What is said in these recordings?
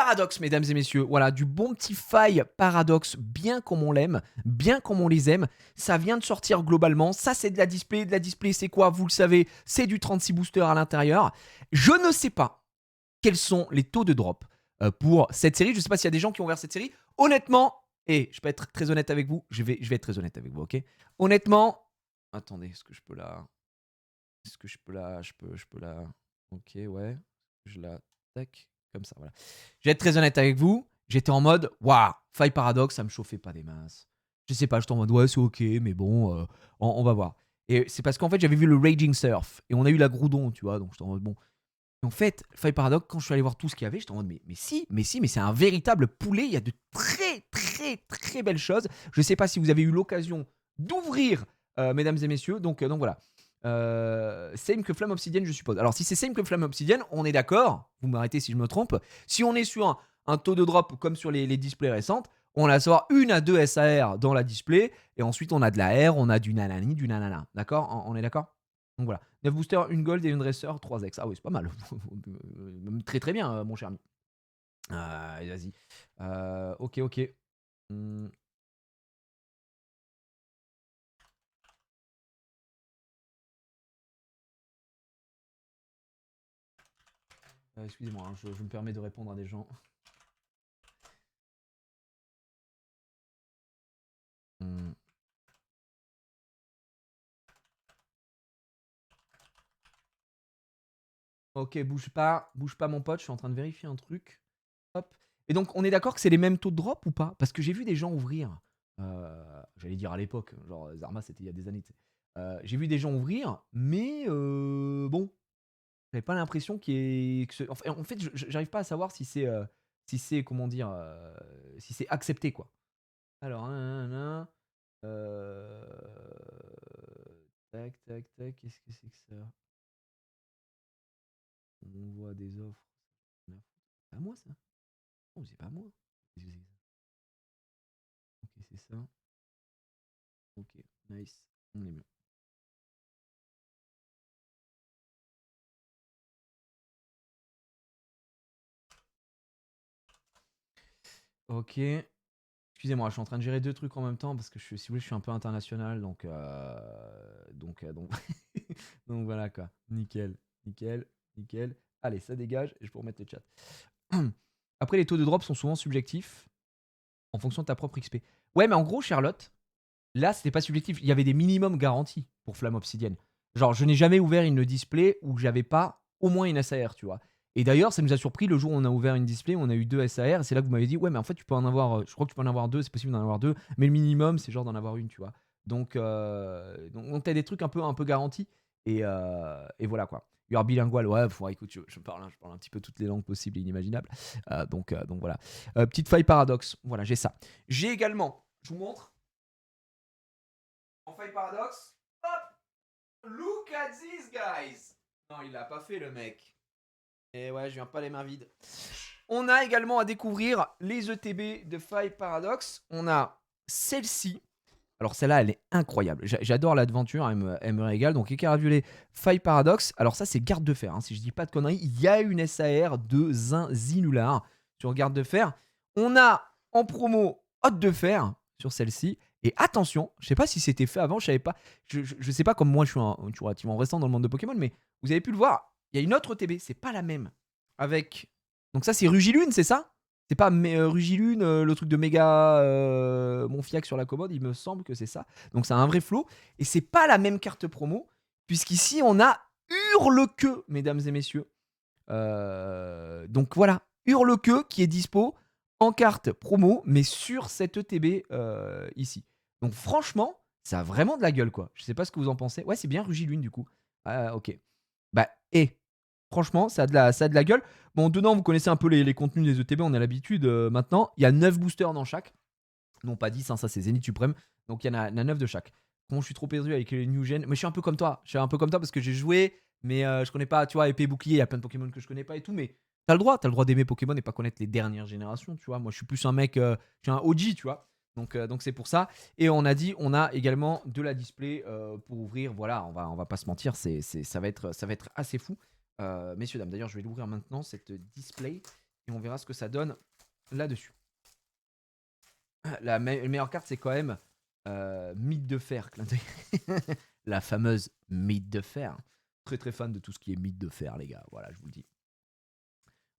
Paradox, mesdames et messieurs. Voilà, du bon petit faille Paradox, bien comme on l'aime, bien comme on les aime. Ça vient de sortir globalement. Ça, c'est de la display. De la display, c'est quoi? Vous le savez, c'est du 36 booster à l'intérieur. Je ne sais pas quels sont les taux de drop pour cette série. Je ne sais pas s'il y a des gens qui ont ouvert cette série. Honnêtement, et je peux être très honnête avec vous, je vais être très honnête avec vous, ok? Honnêtement, attendez, est-ce que je peux la... Est-ce que je peux la... Je peux la... Ok, ouais. Je la... Tac, comme ça, voilà. Je vais être très honnête avec vous. J'étais en mode, waouh, Faille Paradox, ça me chauffait pas des masses. Je sais pas, j'étais en mode, ouais, c'est ok, mais bon, on va voir. Et c'est parce qu'en fait, j'avais vu le Raging Surf et on a eu la Groudon, tu vois, donc j'étais en mode, bon. Et en fait, Faille Paradox, quand je suis allé voir tout ce qu'il y avait, j'étais en mode, mais c'est un véritable poulet. Il y a de très, très, très belles choses. Je sais pas si vous avez eu l'occasion d'ouvrir, mesdames et messieurs. Donc voilà. Same que Flamme Obsidienne, je suppose. Alors, si c'est same que Flamme Obsidienne, on est d'accord. Vous m'arrêtez si je me trompe. Si on est sur un taux de drop comme sur les displays récentes, on a soit 1 à 2 SAR dans la display. Et ensuite, on a de la R, on a du nanani, du nanana. D'accord? On est d'accord? Donc voilà. 9 boosters, une gold et une dresser, 3x. Ah oui, c'est pas mal. Même très très bien, mon cher ami. Vas-y. Ok, ok. Excusez-moi, hein, je me permets de répondre à des gens. Ok, bouge pas mon pote, je suis en train de vérifier un truc. Hop. Et donc, on est d'accord que c'est les mêmes taux de drop ou pas? Parce que j'ai vu des gens ouvrir. J'allais dire à l'époque, genre Zarma, c'était il y a des années. J'ai vu des gens ouvrir, mais bon, j'avais pas l'impression qu'il y ait. En fait, j'arrive pas à savoir si c'est comment dire, si c'est accepté quoi. Alors, euh, tac, tac, tac, qu'est-ce que c'est que ça? On voit des offres. C'est pas moi ça? Oh, c'est pas moi. Qu'est-ce que c'est que ça? Ok, c'est ça. Ok, nice. On est bien. Ok. Excusez-moi, je suis en train de gérer deux trucs en même temps parce que si vous voulez, je suis un peu international, donc donc voilà quoi. Nickel, nickel, nickel. Allez, ça dégage et je peux remettre le chat. Après, les taux de drop sont souvent subjectifs en fonction de ta propre XP. Ouais, mais en gros, Charlotte, là, c'était pas subjectif. Il y avait des minimums garantis pour Flamme Obsidienne. Genre, je n'ai jamais ouvert une display où j'avais pas au moins une SAR, tu vois. Et d'ailleurs, ça nous a surpris le jour où on a ouvert une display, on a eu 2 SAR. Et c'est là que vous m'avez dit, ouais, mais en fait, tu peux en avoir, je crois que tu peux en avoir 2, c'est possible d'en avoir 2. Mais le minimum, c'est genre d'en avoir une, tu vois. Donc t'as des trucs un peu garantis. Et voilà quoi. You're bilingual, ouais, écoute, je parle un petit peu toutes les langues possibles et inimaginables. Donc voilà. Petite faille paradoxe, voilà, j'ai ça. J'ai également, je vous montre, en faille paradoxe. Hop! Look at these guys! Non, il l'a pas fait le mec. Et ouais, je viens pas les mains vides. On a également à découvrir les ETB de Faille Paradox. On a celle-ci. Alors celle-là, elle est incroyable. J'adore l'aventure, elle me régale. Donc écart violet, Faille Paradox. Alors ça, c'est garde de fer. Hein. Si je dis pas de conneries, il y a une SAR de Zinzinular sur garde de fer. On a en promo Hôte de fer sur celle-ci. Et attention, je sais pas si c'était fait avant, je savais pas. Je sais pas, comme moi, je suis relativement restant dans le monde de Pokémon, mais vous avez pu le voir. Il y a une autre ETB, c'est pas la même. Avec. Donc ça, c'est Rugilune, c'est ça? C'est pas Rugilune, le truc de méga Monfiac sur la commode, il me semble que c'est ça. Donc c'est un vrai flow. Et c'est pas la même carte promo, puisqu'ici on a Hurle-Queue, mesdames et messieurs. Donc voilà, Hurle-Queue qui est dispo en carte promo, mais sur cette ETB ici. Donc franchement, ça a vraiment de la gueule quoi. Je sais pas ce que vous en pensez. Ouais, c'est bien Rugilune du coup. Ah, ok. Bah, franchement, ça a de la gueule. Bon, dedans, vous connaissez un peu les contenus des ETB, on a l'habitude maintenant. Il y a 9 boosters dans chaque. Non, pas 10, hein, ça c'est Zenith Supreme. Donc il y en a 9 de chaque. Bon, je suis trop perdu avec les new gen. Mais je suis un peu comme toi. Je suis un peu comme toi parce que j'ai joué, mais je connais pas, tu vois, épée bouclier, il y a plein de Pokémon que je connais pas et tout. Mais t'as le droit d'aimer Pokémon et pas connaître les dernières générations, tu vois. Moi, je suis plus un mec, je suis un OG, tu vois. Donc c'est pour ça. Et on a dit, on a également de la display pour ouvrir. Voilà, on va pas se mentir, ça va être assez fou. Messieurs, dames, d'ailleurs, je vais l'ouvrir maintenant, cette display. Et on verra ce que ça donne là-dessus. La meilleure carte, c'est quand même Mythe de fer. Clin d'œil. La fameuse Mythe de fer. Très très fan de tout ce qui est Mythe de fer, les gars. Voilà, je vous le dis.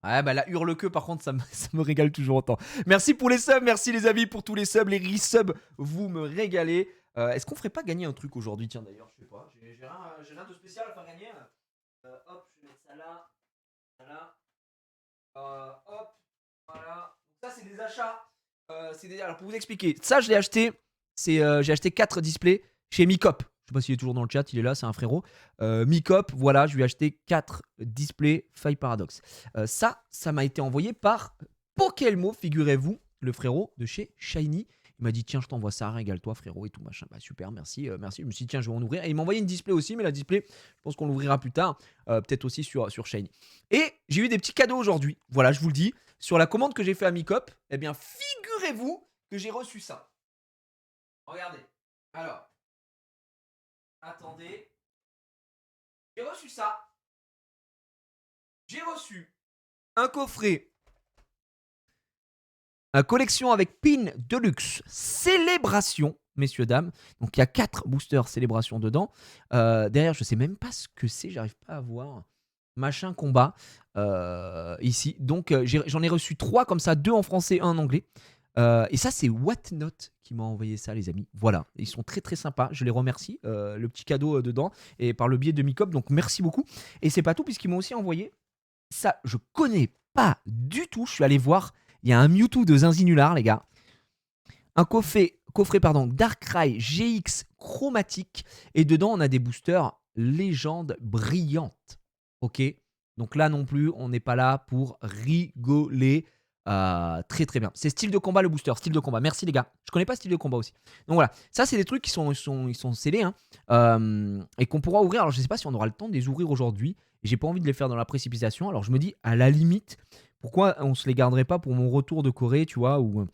Ouais, bah la hurle-queue, par contre, ça me régale toujours autant. Merci pour les subs, merci les amis pour tous les subs, les resubs, vous me régalez. Est-ce qu'on ferait pas gagner un truc aujourd'hui? Tiens, d'ailleurs, je sais pas, j'ai rien de spécial à faire gagner. Hop, je vais mettre ça là, hop, voilà. Donc ça, c'est des achats. Alors, pour vous expliquer, ça, je l'ai acheté. J'ai acheté 4 displays chez Micop. Je sais pas s'il est toujours dans le chat, il est là, c'est un frérot. Micop, voilà, je lui ai acheté 4 displays Faille Paradox. Ça m'a été envoyé par Pokelmo, figurez-vous, le frérot de chez Shiny. Il m'a dit, tiens, je t'envoie ça, régale-toi, frérot, et tout, machin. Bah, super, merci, merci. Je me suis dit, tiens, je vais en ouvrir. Et il m'a envoyé une display aussi, mais la display, je pense qu'on l'ouvrira plus tard, peut-être aussi sur Shiny. Et j'ai eu des petits cadeaux aujourd'hui. Voilà, je vous le dis. Sur la commande que j'ai fait à Micop, eh bien, figurez-vous que j'ai reçu ça. Regardez. Alors, attendez. J'ai reçu ça. J'ai reçu un coffret. Un collection avec pin Deluxe Célébration, messieurs, dames. Donc, il y a 4 boosters Célébration dedans. Derrière, je sais même pas ce que c'est. J'arrive pas à voir. Machin combat. Ici. Donc, j'en ai reçu 3 comme ça. 2 en français, 1 en anglais. Et ça, c'est Whatnot qui m'a envoyé ça, les amis. Voilà, ils sont très très sympas. Je les remercie. Le petit cadeau dedans et par le biais de Micop. Donc merci beaucoup. Et c'est pas tout puisqu'ils m'ont aussi envoyé ça. Je connais pas du tout. Je suis allé voir. Il y a un Mewtwo de Zinzinular, les gars. Un coffret Darkrai GX chromatique. Et dedans, on a des boosters légende brillante. Ok. Donc là non plus, on n'est pas là pour rigoler. Très très bien. C'est style de combat le booster, style de combat. Merci les gars. Je connais pas style de combat aussi. Donc voilà, ça c'est des trucs qui sont scellés hein, et qu'on pourra ouvrir. Alors je sais pas si on aura le temps de les ouvrir aujourd'hui. J'ai pas envie de les faire dans la précipitation. Alors je me dis à la limite, pourquoi on se les garderait pas pour mon retour de Corée, tu vois, ou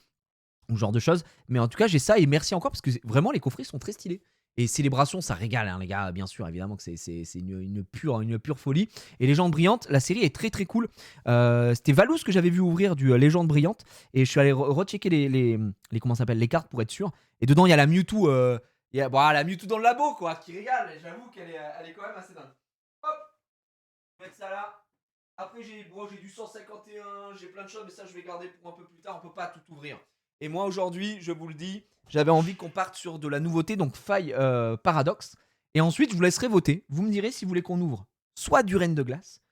genre de choses. Mais en tout cas j'ai ça et merci encore parce que vraiment les coffrets sont très stylés. Et Célébration, ça régale, hein, les gars, bien sûr, évidemment que c'est une pure folie. Et Légende Brillante, la série est très très cool. C'était Valous que j'avais vu ouvrir du Légende Brillante. Et je suis allé rechecker comment ça s'appelle, les cartes pour être sûr. Et dedans, il y a la Mewtwo. La Mewtwo dans le labo, quoi, qui régale. J'avoue qu'elle est quand même assez dingue. Hop, je vais mettre ça là. Après, j'ai du 151, j'ai plein de choses, mais ça, je vais garder pour un peu plus tard. On peut pas tout ouvrir. Et moi, aujourd'hui, je vous le dis, j'avais envie qu'on parte sur de la nouveauté, donc Faille Paradox. Et ensuite, je vous laisserai voter. Vous me direz si vous voulez qu'on ouvre soit du Reine de Glace,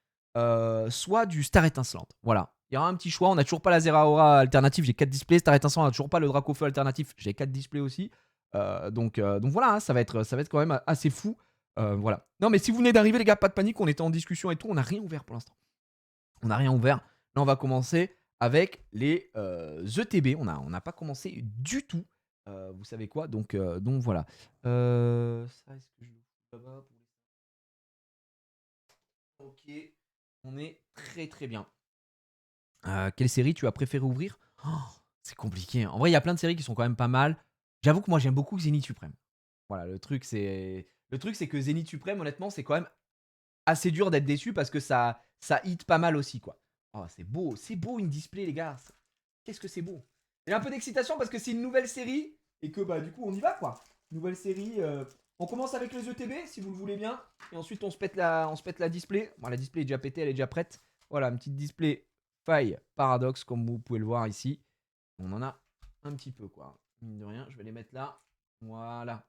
soit du Star Étincelante. Voilà. Il y aura un petit choix. On n'a toujours pas la Zeraora alternative. J'ai 4 displays. Star Étincelant, on n'a toujours pas le Dracofeu alternatif. J'ai 4 displays aussi. Donc voilà, hein, ça va être quand même assez fou. Voilà. Non, mais si vous venez d'arriver, les gars, pas de panique. On était en discussion et tout. On n'a rien ouvert pour l'instant. On n'a rien ouvert. Là, on va commencer avec les ETB. On n'a pas commencé du tout. Vous savez quoi, donc voilà. Ça, est-ce que je le fous là-bas Ok, on est très très bien. Quelle série tu as préféré ouvrir? C'est compliqué. En vrai, il y a plein de séries qui sont quand même pas mal. J'avoue que moi, j'aime beaucoup Zénith Suprême. Voilà, le truc, c'est que Zénith Suprême, honnêtement, c'est quand même assez dur d'être déçu parce que ça hit pas mal aussi, quoi. Oh, c'est beau une display, les gars. Qu'est-ce que c'est beau. Il y a un peu d'excitation parce que c'est une nouvelle série et que bah du coup on y va, quoi. Nouvelle série. On commence avec les ETB si vous le voulez bien et ensuite on se pète la display. Bon, la display est déjà pétée, elle est déjà prête. Voilà, une petite display Faille Paradox comme vous pouvez le voir ici. On en a un petit peu, quoi. Mine de rien, je vais les mettre là. Voilà.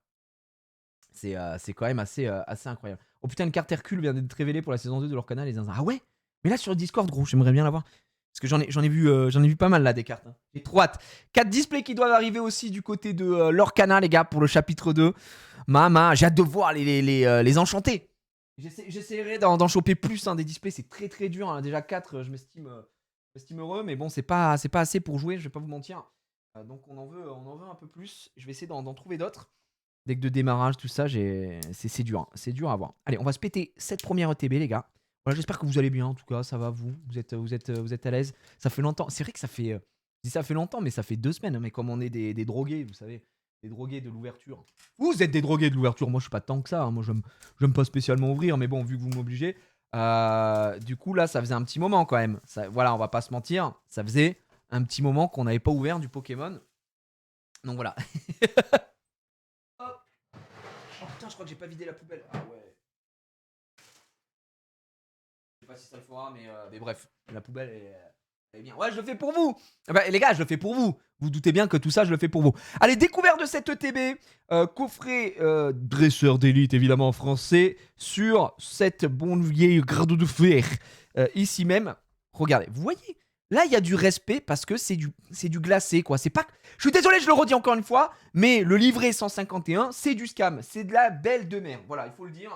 C'est quand même assez incroyable. Oh putain, une carte Hercule vient d'être révélée pour la saison 2 de leur canal, les zinzins. Ah ouais? Mais là sur le Discord, gros, j'aimerais bien l'avoir. Parce que j'en ai vu pas mal là des cartes. Hein. J'ai trop hâte. 4 displays qui doivent arriver aussi du côté de leur canal, les gars, pour le chapitre 2. J'ai hâte de voir les enchantés. J'essaierai d'en choper plus des displays, c'est très très dur. Hein. Déjà 4, je m'estime heureux, mais bon, c'est pas assez pour jouer, je vais pas vous mentir. Donc on en veut un peu plus. Je vais essayer d'en trouver d'autres. Deck de démarrage, tout ça, c'est dur. Hein. C'est dur à voir. Allez, on va se péter cette première ETB, les gars. Voilà, j'espère que vous allez bien. En tout cas, ça va, vous êtes à l'aise. Ça fait longtemps. C'est vrai que ça fait longtemps, mais ça fait 2 semaines. Hein, mais comme on est des drogués, vous savez, des drogués de l'ouverture. Vous êtes des drogués de l'ouverture. Moi, je suis pas tant que ça. Hein. Moi, j'aime pas spécialement ouvrir, mais bon, vu que vous m'obligez. Du coup, là, ça faisait un petit moment quand même. Voilà, on va pas se mentir. Ça faisait un petit moment qu'on n'avait pas ouvert du Pokémon. Donc voilà. Hop. Oh putain, je crois que j'ai pas vidé la poubelle. Ah ouais. Je sais pas si ça le fera, mais bref, la poubelle est bien. Ouais, je le fais pour vous. Bah, les gars, je le fais pour vous. Vous doutez bien que tout ça, je le fais pour vous. Allez, découverte de cette ETB. Coffret dresseur d'élite, évidemment en français, sur cette bonne vieille grade de fer. Ici même, regardez, vous voyez, là, il y a du respect parce que c'est du glacé, quoi. C'est pas. Je suis désolé, je le redis encore une fois, mais le livret 151, c'est du scam. C'est de la belle de mer. Voilà, il faut le dire.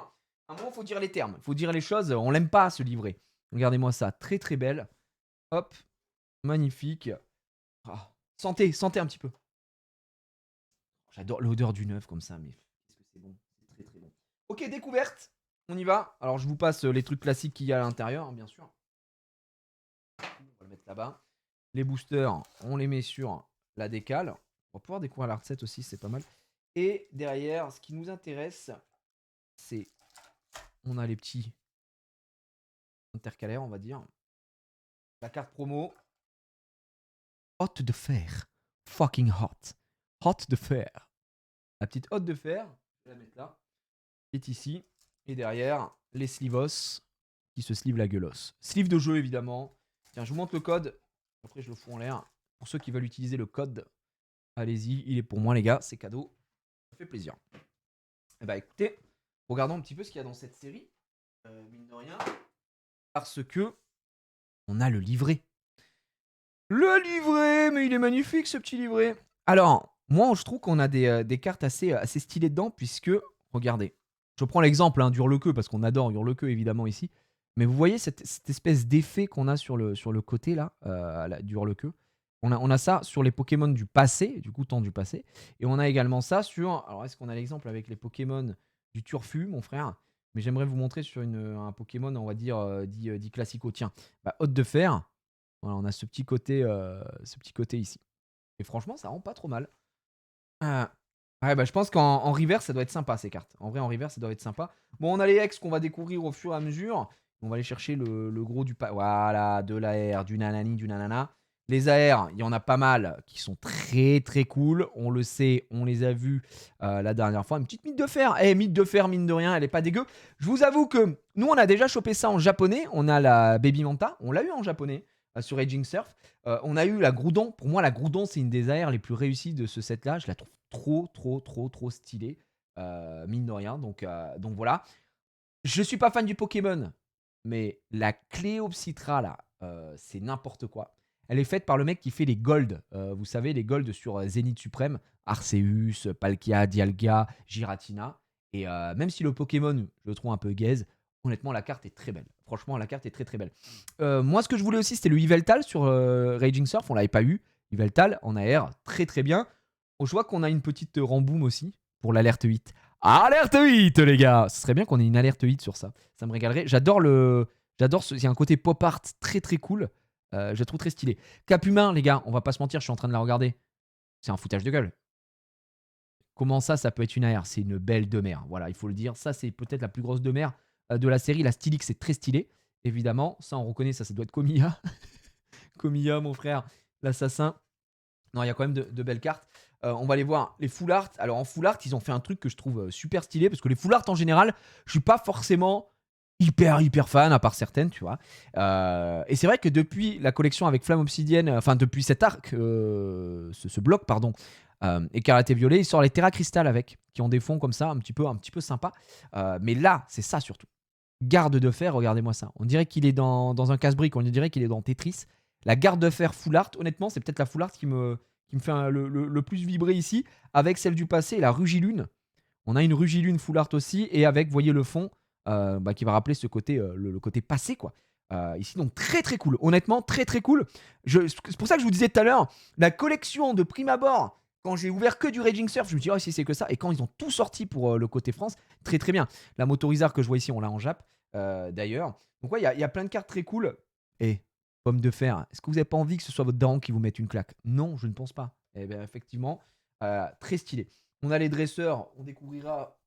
À un moment, il faut dire les termes. Il faut dire les choses. On l'aime pas, ce livret. Regardez-moi ça. Très, très belle. Hop. Magnifique. Ah. Sentez un petit peu. J'adore l'odeur du neuf comme ça, mais qu'est-ce que c'est bon. C'est très, très bon. Ok, découverte. On y va. Alors, je vous passe les trucs classiques qu'il y a à l'intérieur, hein, bien sûr. On va le mettre là-bas. Les boosters, on les met sur la décale. On va pouvoir découvrir la recette aussi, c'est pas mal. Et derrière, ce qui nous intéresse, c'est... On a les petits intercalaires, on va dire. La carte promo. Hôte de fer. Fucking hot. Hot de fer. La petite hôte de fer, je vais la mettre là, qui est ici. Et derrière, les slivos qui se slivent la gueulos. Sleeve de jeu, évidemment. Tiens, je vous montre le code. Après, je le fous en l'air. Pour ceux qui veulent utiliser le code, allez-y. Il est pour moi, les gars. C'est cadeau. Ça fait plaisir. Et bah, écoutez, regardons un petit peu ce qu'il y a dans cette série. Mine de rien. Parce que on a le livret. Le livret, mais il est magnifique ce petit livret. Alors, moi, je trouve qu'on a des cartes assez stylées dedans, puisque, regardez, je prends l'exemple hein, d'Hurle-Queue, parce qu'on adore Hurle-Queue évidemment ici, mais vous voyez cette espèce d'effet qu'on a sur le côté là, d'Hurle-Queue. On a ça sur les Pokémon du passé, du coup, temps du passé, et on a également ça sur. Alors, est-ce qu'on a l'exemple avec les Pokémon du Turfu, mon frère? Mais j'aimerais vous montrer sur un Pokémon, on va dire, dit classico. Tiens, bah, Hôte de Fer. Voilà, on a ce petit côté ici. Et franchement, ça rend pas trop mal. Ouais, bah, je pense qu'en river, ça doit être sympa ces cartes. En vrai, en river, ça doit être sympa. Bon, on a les ex qu'on va découvrir au fur et à mesure. On va aller chercher le gros du pas. Voilà, de l'AR, du nanani, du nanana. Les AR, il y en a pas mal qui sont très très cool. On le sait, on les a vus la dernière fois. Une petite mythe de fer. Mythe de fer, mine de rien, elle est pas dégueu. Je vous avoue que nous, on a déjà chopé ça en japonais. On a la Baby Manta. On l'a eu en japonais sur Raging Surf. On a eu la Groudon. Pour moi, la Groudon, c'est une des AR les plus réussies de ce set-là. Je la trouve trop stylée. Mine de rien. Donc voilà. Je suis pas fan du Pokémon, mais la Cléopsitra, là, c'est n'importe quoi. Elle est faite par le mec qui fait les Gold. Vous savez, les Gold sur Zénith Suprême. Arceus, Palkia, Dialga, Giratina. Et même si le Pokémon, je le trouve un peu gaze, honnêtement, la carte est très belle. Franchement, la carte est très très belle. Moi, ce que je voulais aussi, c'était le Yveltal sur Raging Surf. On l'avait pas eu. Yveltal en AR, très très bien. Oh, je vois qu'on a une petite ramboum aussi pour l'alerte 8. Alerte 8, les gars. Ce serait bien qu'on ait une alerte 8 sur ça. Ça me régalerait. J'adore il y a un côté pop art très très cool. Je la trouve très stylé. Cap humain, les gars, on va pas se mentir, je suis en train de la regarder. C'est un foutage de gueule. Comment ça peut être une AR? C'est une belle de mer. Voilà, il faut le dire. Ça, c'est peut-être la plus grosse de mer de la série. La Stylix, c'est très stylé. Évidemment, ça, on reconnaît, ça doit être Komiya. Komiya, mon frère, l'assassin. Non, il y a quand même de belles cartes. On va aller voir les full art. Alors en full art, ils ont fait un truc que je trouve super stylé parce que les full art en général, je suis pas forcément hyper fan à part certaines, tu vois. Et c'est vrai que depuis la collection avec Flamme Obsidienne, enfin depuis cet arc, ce bloc pardon, Écarlate et Violet, il sort les Terra Crystal avec, qui ont des fonds comme ça, un petit peu sympa. Mais là, c'est ça surtout. Garde de fer, regardez-moi ça. On dirait qu'il est dans un casse-brique, on dirait qu'il est dans Tetris. La garde de fer full art, honnêtement, c'est peut-être la full art qui me fait le plus vibrer ici, avec celle du passé, la Rugilune. On a une Rugilune full art aussi, et avec, vous voyez le fond, qui va rappeler ce côté, le côté passé, quoi. Ici, donc très très cool. Honnêtement, très très cool. C'est pour ça que je vous disais tout à l'heure, la collection de prime abord, quand j'ai ouvert que du Raging Surf, je me dis, oh, si c'est que ça. Et quand ils ont tout sorti pour le côté France, très très bien. La Motorizard que je vois ici, on l'a en Jap, d'ailleurs. Donc, ouais, il y a plein de cartes très cool. Et pomme de fer, est-ce que vous n'avez pas envie que ce soit votre daron qui vous mette une claque? Non, je ne pense pas. Eh bien, effectivement, très stylé. On a les dresseurs,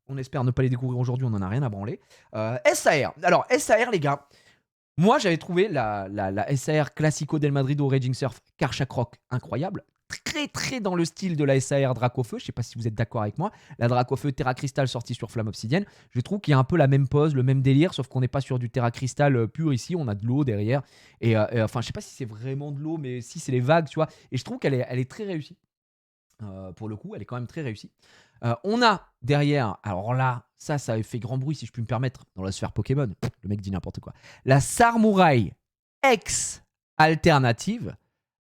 on On espère ne pas les découvrir aujourd'hui, on n'en a rien à branler. SAR. Alors, SAR, les gars, moi, j'avais trouvé la SAR Classico del Madrid au Raging Surf Karchak Rock incroyable. Très, très dans le style de la SAR Dracofeu. Je sais pas si vous êtes d'accord avec moi. La Dracofeu Terra Crystal sortie sur Flamme Obsidienne. Je trouve qu'il y a un peu la même pose, le même délire, sauf qu'on n'est pas sur du Terra Crystal pur ici. On a de l'eau derrière. Et enfin, je sais pas si c'est vraiment de l'eau, mais si c'est les vagues, tu vois. Et je trouve qu'elle est très réussie. Pour le coup, elle est quand même très réussie. On a derrière, alors là, ça a fait grand bruit si je puis me permettre dans la sphère Pokémon. Le mec dit n'importe quoi. La Samouraï X alternative,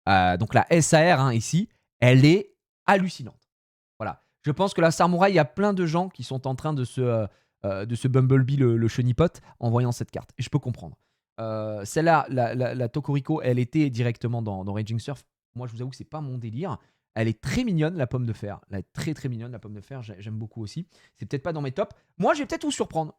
donc la SAR ici, elle est hallucinante. Voilà. Je pense que la Samouraï, il y a plein de gens qui sont en train de se Bumblebee le chenipote en voyant cette carte. Et je peux comprendre. Celle-là, la Tokorico, elle était directement dans Raging Surf. Moi, je vous avoue que c'est pas mon délire. Elle est très mignonne, la pomme de fer. Elle est très très mignonne, la pomme de fer. J'aime beaucoup aussi. C'est peut-être pas dans mes tops. Moi, je vais peut-être vous surprendre.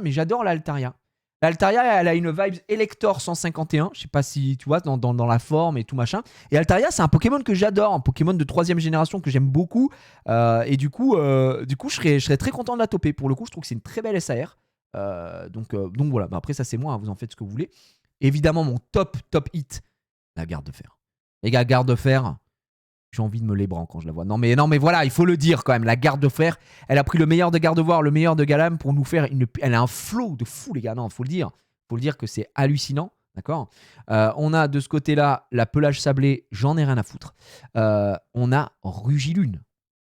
Mais j'adore l'Altaria. L'Altaria, elle a une vibe Elector 151. Je sais pas si tu vois, dans la forme et tout machin. Et Altaria, c'est un Pokémon que j'adore. Un Pokémon de 3ème génération que j'aime beaucoup. Et du coup, je serais très content de la toper. Pour le coup, je trouve que c'est une très belle SAR. Donc voilà. Bah, après, ça, c'est moi. Hein, vous en faites ce que vous voulez. Évidemment, mon top hit, la garde de fer. Les gars, garde de fer. J'ai envie de me lébran quand je la vois. Non mais voilà, il faut le dire quand même. La garde de fer, elle a pris le meilleur de Gardevoir, le meilleur de Galam pour nous faire elle a un flow de fou, les gars. Non, faut le dire. Faut le dire que c'est hallucinant. D'accord. On a de ce côté-là la pelage sablée, j'en ai rien à foutre. On a Rugilune.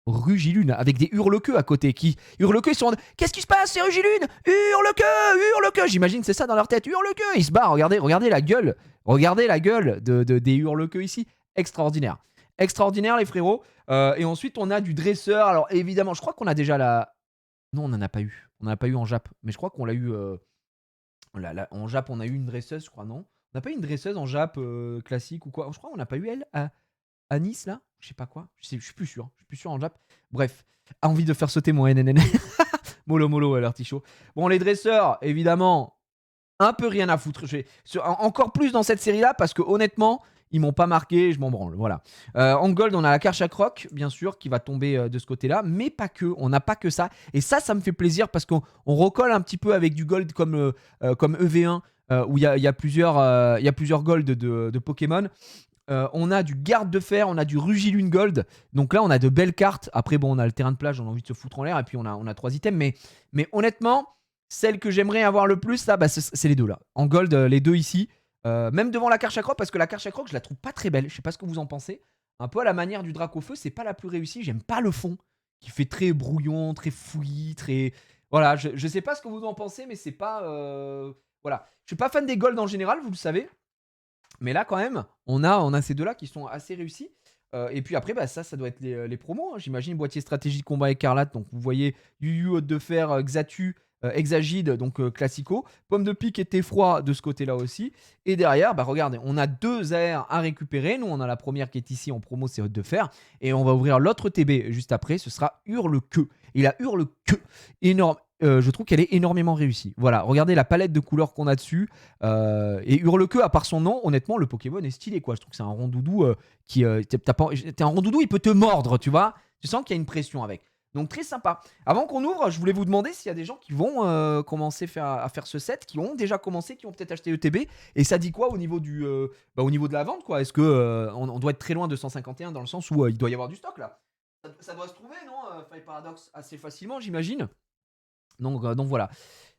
Rugilune avec des hurle-queue à côté qui hurle-queue, ils sont qu'est-ce qui se passe, c'est Rugilune, hurle-queue, j'imagine c'est ça dans leur tête, hurle-queue, ils se barrent, regardez la gueule, des hurle-queue ici, extraordinaire les frérots. Et ensuite on a du dresseur, alors évidemment je crois qu'on a déjà non, on n'en a pas eu en Jap, mais je crois qu'on l'a eu en Jap, on a eu une dresseuse, je crois. Non, on n'a pas eu une dresseuse en Jap classique ou quoi, je crois qu'on n'a pas eu elle à Nice là, je sais pas quoi, je suis plus sûr, en Jap. Bref, envie de faire sauter mon NNN. Mollo l'artichaut. Bon, les dresseurs, évidemment, un peu rien à foutre. Encore plus dans cette série là parce que honnêtement, ils m'ont pas marqué, je m'en branle. Voilà. En gold, on a la Karchak Rock, bien sûr, qui va tomber de ce côté-là, mais pas que. On n'a pas que ça. Et ça me fait plaisir parce qu'on recolle un petit peu avec du gold comme EV1, où il y a plusieurs gold de Pokémon. On a du garde de fer, on a du Rugilune Gold. Donc là, on a de belles cartes. Après, bon, on a le terrain de plage, on a envie de se foutre en l'air. Et puis, on a 3 items. Mais honnêtement, celle que j'aimerais avoir le plus, là, c'est les deux là. En gold, les deux ici. Même devant la Karchak Rock, parce que la Karchak Rock, je la trouve pas très belle. Je sais pas ce que vous en pensez. Un peu à la manière du Dracofeu, c'est pas la plus réussie. J'aime pas le fond, qui fait très brouillon, très fouillis, très. Voilà, je sais pas ce que vous en pensez, mais c'est pas. Voilà. Je suis pas fan des gold en général, vous le savez. Mais là, quand même, on a ces deux-là qui sont assez réussis. Et puis après, ça doit être les promos. Hein. J'imagine boîtier stratégie de combat écarlate. Donc vous voyez Yu Yu Haute de Fer, Xatu, Exagide, donc classico. Pomme de pique et Thé-Froid de ce côté-là aussi. Et derrière, regardez, on a 2 AR à récupérer. Nous, on a la première qui est ici en promo, c'est Haute de Fer. Et on va ouvrir l'autre TB juste après. Ce sera Hurle-Queue. Et la Hurle-Queue, énorme. Je trouve qu'elle est énormément réussie. Voilà, regardez la palette de couleurs qu'on a dessus. Et Hurle-Queue, à part son nom, honnêtement, le Pokémon est stylé, quoi. Je trouve que c'est un rondoudou qui. T'es un rondoudou, il peut te mordre, tu vois. Tu sens qu'il y a une pression avec. Donc très sympa. Avant qu'on ouvre, je voulais vous demander s'il y a des gens qui vont commencer à faire ce set, qui ont déjà commencé, qui ont peut-être acheté ETB. Et ça dit quoi au niveau au niveau de la vente, quoi. Est-ce que on doit être très loin de 151 dans le sens où il doit y avoir du stock là. Ça doit se trouver, non, Fire Paradox, assez facilement, j'imagine. Donc voilà.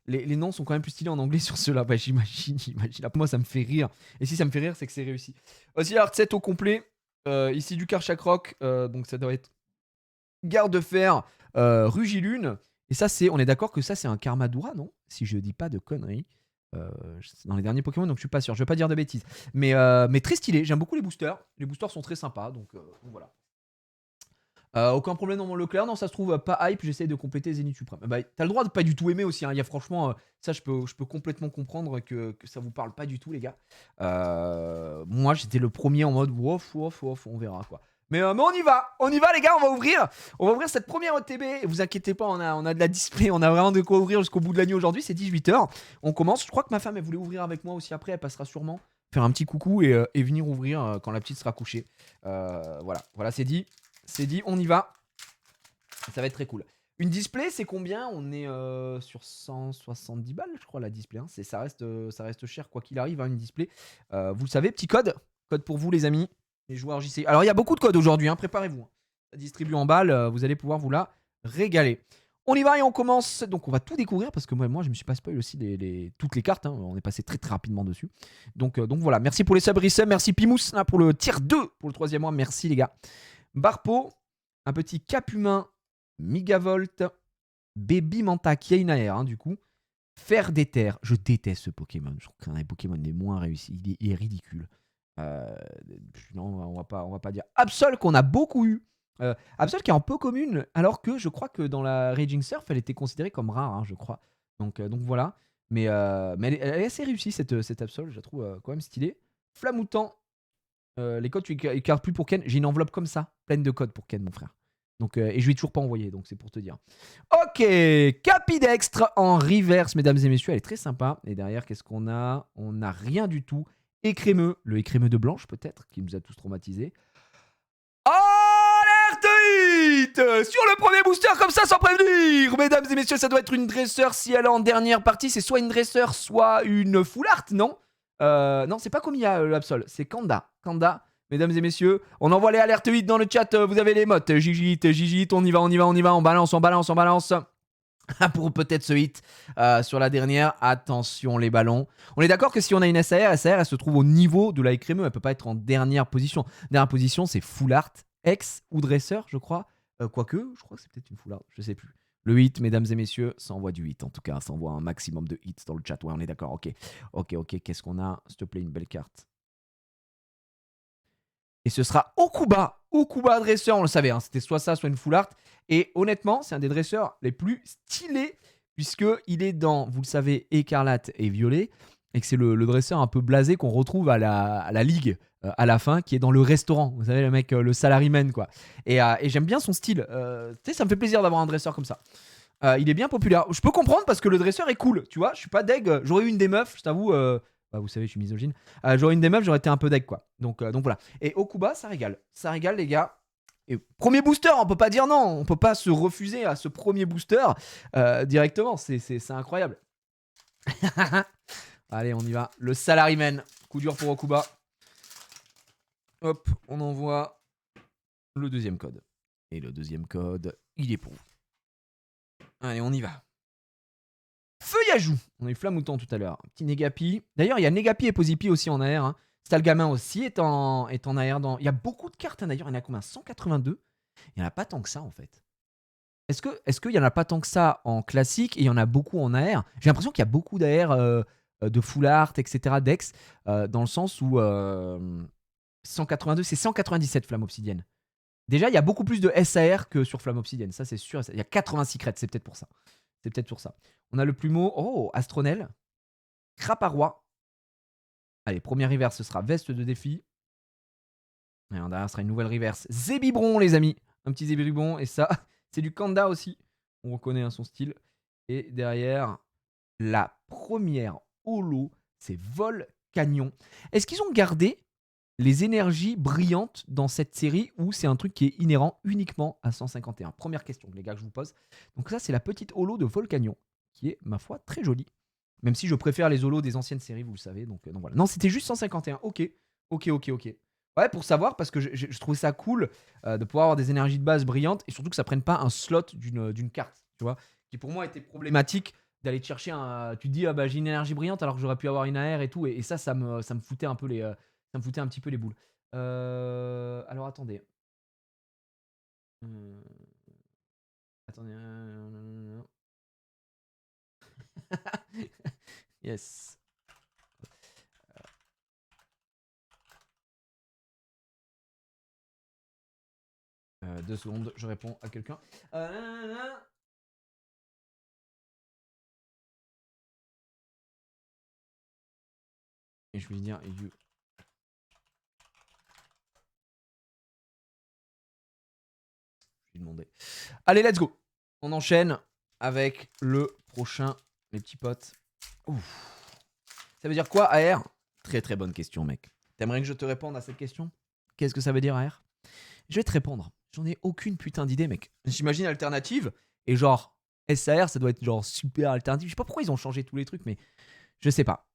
Les noms sont quand même plus stylés en anglais sur ceux-là. J'imagine. Pour moi, ça me fait rire. Et si ça me fait rire, c'est que c'est réussi. Aussi, Art 7 au complet. Ici, du Karchak Rock. Donc, ça doit être garde de fer, Rugilune. Et ça, on est d'accord que ça, c'est un Karmadura, non? Si je dis pas de conneries. Dans les derniers Pokémon, donc je suis pas sûr. Je vais pas dire de bêtises. Mais très stylé. J'aime beaucoup les boosters. Les boosters sont très sympas. Donc voilà. Aucun problème dans mon Leclerc, non, ça se trouve pas hype, j'essaie de compléter Zénith Suprême. T'as le droit de pas du tout aimer aussi, hein. Il y a franchement, ça je peux complètement comprendre que ça vous parle pas du tout, les gars. Moi j'étais le premier en mode wof, on verra quoi. Mais on y va les gars, on va ouvrir cette première OTB. Vous inquiétez pas, on a de la display, on a vraiment de quoi ouvrir jusqu'au bout de la nuit aujourd'hui, c'est 18h. On commence, je crois que ma femme elle voulait ouvrir avec moi aussi après, elle passera sûrement faire un petit coucou et venir ouvrir quand la petite sera couchée. Voilà, c'est dit. On y va. Ça va être très cool. Une display, c'est combien? On est sur 170 balles, je crois, la display. Hein. Ça reste cher, quoi qu'il arrive, hein, une display. Vous le savez, petit code. Code pour vous, les amis. Les joueurs JC. Alors, il y a beaucoup de codes aujourd'hui, hein, préparez-vous. Hein. Ça distribue en balles, vous allez pouvoir vous la régaler. On y va et on commence. Donc, on va tout découvrir parce que moi je me suis pas spoil aussi toutes les cartes. Hein. On est passé très très rapidement dessus. Donc voilà. Merci pour les subs, resub. Merci Pimous là, pour le tier 2 pour le 3e mois. Merci, les gars. Barpo, un petit cap humain. Megavolt, Baby Manta qui a une AR, hein, du coup. Fer d'éther. Je déteste ce Pokémon. Je trouve qu'un des Pokémon les moins réussis. Il est ridicule. Non, on va pas dire. Absol qu'on a beaucoup eu. Absol qui est un peu commune, alors que je crois que dans la Raging Surf, elle était considérée comme rare, hein, je crois. Donc voilà. Mais elle est assez réussie, cette Absol. Je la trouve quand même stylée. Flamoutant. Les codes, tu écartes plus pour Ken. J'ai une enveloppe comme ça, pleine de codes pour Ken, mon frère. Donc, et je lui ai toujours pas envoyé, donc c'est pour te dire. Ok, Capidextre en reverse, mesdames et messieurs, elle est très sympa. Et derrière, qu'est-ce qu'on a? On n'a rien du tout. Écrémeux, le écrémeux de Blanche peut-être, qui nous a tous traumatisés. Alerte hit sur le premier booster comme ça sans prévenir. Mesdames et messieurs, ça doit être une dresseur. Si elle est en dernière partie, c'est soit une dresseur, soit une full art, non? Non, c'est pas Komiya l'Absol, c'est Kanda. Kanda. Mesdames et messieurs, on envoie les alertes 8 dans le chat, vous avez les mots. Gigit, on y va, on balance. Pour peut-être ce hit sur la dernière. Attention les ballons. On est d'accord que si on a une SAR, elle se trouve au niveau de la écrémeux. Elle peut pas être en dernière position. Dernière position, c'est full art, ex ou dresseur, je crois. Quoique, je crois que c'est peut-être une full art, je sais plus. Le hit, mesdames et messieurs, ça envoie du hit en tout cas. Ça envoie un maximum de hits dans le chat. Ouais, on est d'accord. Ok. Qu'est-ce qu'on a? S'il te plaît, une belle carte. Et ce sera Okuba. Okuba dresseur, on le savait, hein, c'était soit ça, soit une full art. Et honnêtement, c'est un des dresseurs les plus stylés, puisqu'il est dans, vous le savez, écarlate et violet, et que c'est le dresseur un peu blasé qu'on retrouve à la ligue à la fin, qui est dans le restaurant. Vous savez, le mec, le salaryman, quoi. Et j'aime bien son style. Tu sais, ça me fait plaisir d'avoir un dresseur comme ça. Il est bien populaire. Je peux comprendre parce que le dresseur est cool, tu vois. Je suis pas deg. J'aurais eu une des meufs, je t'avoue. Vous savez, je suis misogyne. J'aurais une des meufs, j'aurais été un peu deg, quoi. Donc voilà. Et Okuba, ça régale. Ça régale, les gars. Et premier booster, on peut pas dire non. On peut pas se refuser à ce premier booster directement. C'est incroyable. Allez, on y va. Le salaryman. Coup dur pour Okuba. Hop, on envoie le deuxième code. Et le deuxième code, il est pour vous. Allez, on y va. Feuillajou. On a eu Flamoutant tout à l'heure. Petit Negapi. D'ailleurs, il y a Negapi et Posipi aussi en AR. Hein. Stalgamin aussi est en AR. Il y a beaucoup de cartes. Hein, d'ailleurs, il y en a combien? 182. Il n'y en a pas tant que ça, en fait. Est-ce qu'il n'y en a pas tant que ça en classique et il y en a beaucoup en AR? J'ai l'impression qu'il y a beaucoup d'AR de full art, etc. Dex, dans le sens où 182, c'est 197 Flamme Obsidienne. Déjà, il y a beaucoup plus de SAR que sur Flamme Obsidienne. Ça, c'est sûr. Il y a 80 secrets. C'est peut-être pour ça. C'est peut-être pour ça. On a le plumeau. Oh, Astronel. Craparois. Allez, première reverse, ce sera Veste de défi. Et derrière, ce sera une nouvelle reverse. Zébibron, les amis. Un petit Zébibron. Et ça, c'est du Kanda aussi. On reconnaît hein, son style. Et derrière, la première holo, c'est Volcanion. Est-ce qu'ils ont gardé les énergies brillantes dans cette série ou c'est un truc qui est inhérent uniquement à 151? Première question, les gars, que je vous pose. Donc ça, c'est la petite holo de Volcanion, qui est, ma foi, très jolie. Même si je préfère les holos des anciennes séries, vous le savez. Donc voilà. Non, c'était juste 151. Ok. Ouais, pour savoir, parce que je trouvais ça cool de pouvoir avoir des énergies de base brillantes et surtout que ça prenne pas un slot d'une carte, tu vois, qui pour moi était problématique d'aller te chercher un. Tu te dis, ah bah j'ai une énergie brillante alors que j'aurais pu avoir une AR et tout, et ça me foutait un peu les. Ça me foutait un petit peu les boules. Alors attendez. Attendez. Yes. 2 secondes, je réponds à quelqu'un. Et je vais lui dire, you. Je vais lui demander. Allez, let's go. On enchaîne avec le prochain, mes petits potes. Ouf. Ça veut dire quoi, AR? Très très bonne question, mec. T'aimerais que je te réponde à cette question? Qu'est-ce que ça veut dire, AR? Je vais te répondre. J'en ai aucune putain d'idée, mec. J'imagine alternative. Et genre, SAR, ça doit être genre super alternatif. Je sais pas pourquoi ils ont changé tous les trucs, mais je sais pas.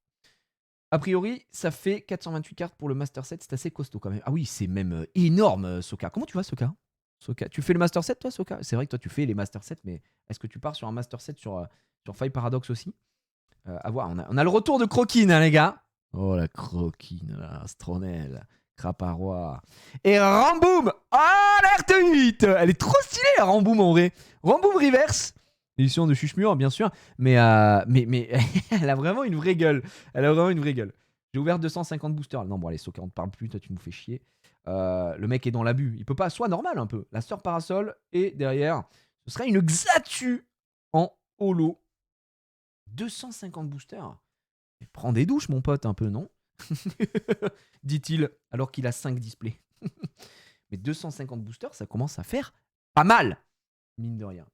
A priori, ça fait 428 cartes pour le Master Set. C'est assez costaud quand même. Ah oui, c'est même énorme, Soka. Comment tu vas, Soka? Soka, tu fais le Master Set, toi, Soka? C'est vrai que toi, tu fais les Master Set, mais est-ce que tu pars sur un Master Set sur Five Paradox aussi? À voir. On a le retour de Croquine, hein, les gars. Oh, la Croquine, là, Astronel, Craparois. Et Ramboom, alerte 8. Elle est trop stylée, la Ramboom, en vrai. Ramboom Reverse. Édition de Chuchemur, bien sûr. Mais elle a vraiment une vraie gueule. Elle a vraiment une vraie gueule. J'ai ouvert 250 boosters. Non, bon, allez, Soka, on te parle plus. Toi, tu nous fais chier. Le mec est dans l'abus. Il peut pas. Soit normal, un peu. La sœur Parasol. Et derrière, ce serait une Xatu en holo. 250 boosters. Mais prends des douches, mon pote, un peu, non? Dit-il, alors qu'il a 5 displays. Mais 250 boosters, ça commence à faire pas mal, mine de rien.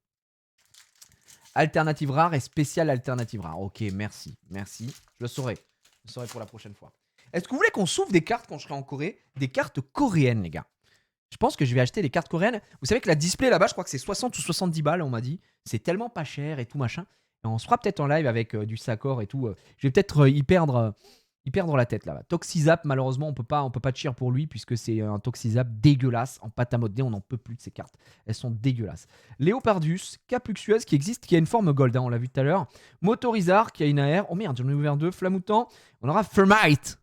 Alternative rare et spéciale alternative rare. Ok, merci, merci. Je le saurai. Je le saurai pour la prochaine fois. Est-ce que vous voulez qu'on s'ouvre des cartes quand je serai en Corée? Des cartes coréennes, les gars. Je pense que je vais acheter des cartes coréennes. Vous savez que la display là-bas, je crois que c'est 60 ou 70 balles, on m'a dit. C'est tellement pas cher et tout machin. Et on se fera peut-être en live avec du Sakor et tout. Je vais peut-être y perdre la tête là-bas. Toxizap, malheureusement, on peut pas cheer pour lui puisque c'est un Toxizap dégueulasse en pâte à modeler. On n'en peut plus de ces cartes. Elles sont dégueulasses. Léopardus, Capluxueuse qui existe, qui a une forme gold, hein, on l'a vu tout à l'heure. Motorizar qui a une AR. Oh merde, j'en ai ouvert 2. Flamoutant. On aura Fermite.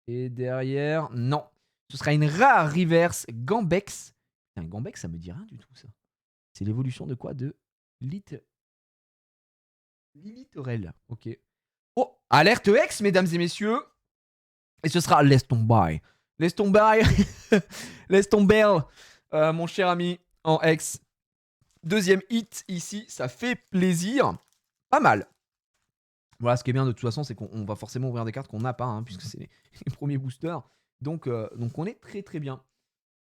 Et derrière, non. Ce sera une rare reverse Gambex. Un Gambex, ça me dit rien du tout, ça. C'est l'évolution de quoi? De Lilitorel. Ok. Oh, alerte X, mesdames et messieurs. Et ce sera Laisse tomber. Laisse tomber. Laisse tomber, mon cher ami, en X. Deuxième hit ici, ça fait plaisir. Pas mal. Voilà, ce qui est bien de toute façon, c'est qu'on va forcément ouvrir des cartes qu'on n'a pas, hein, puisque c'est les premiers boosters. Donc on est très très bien.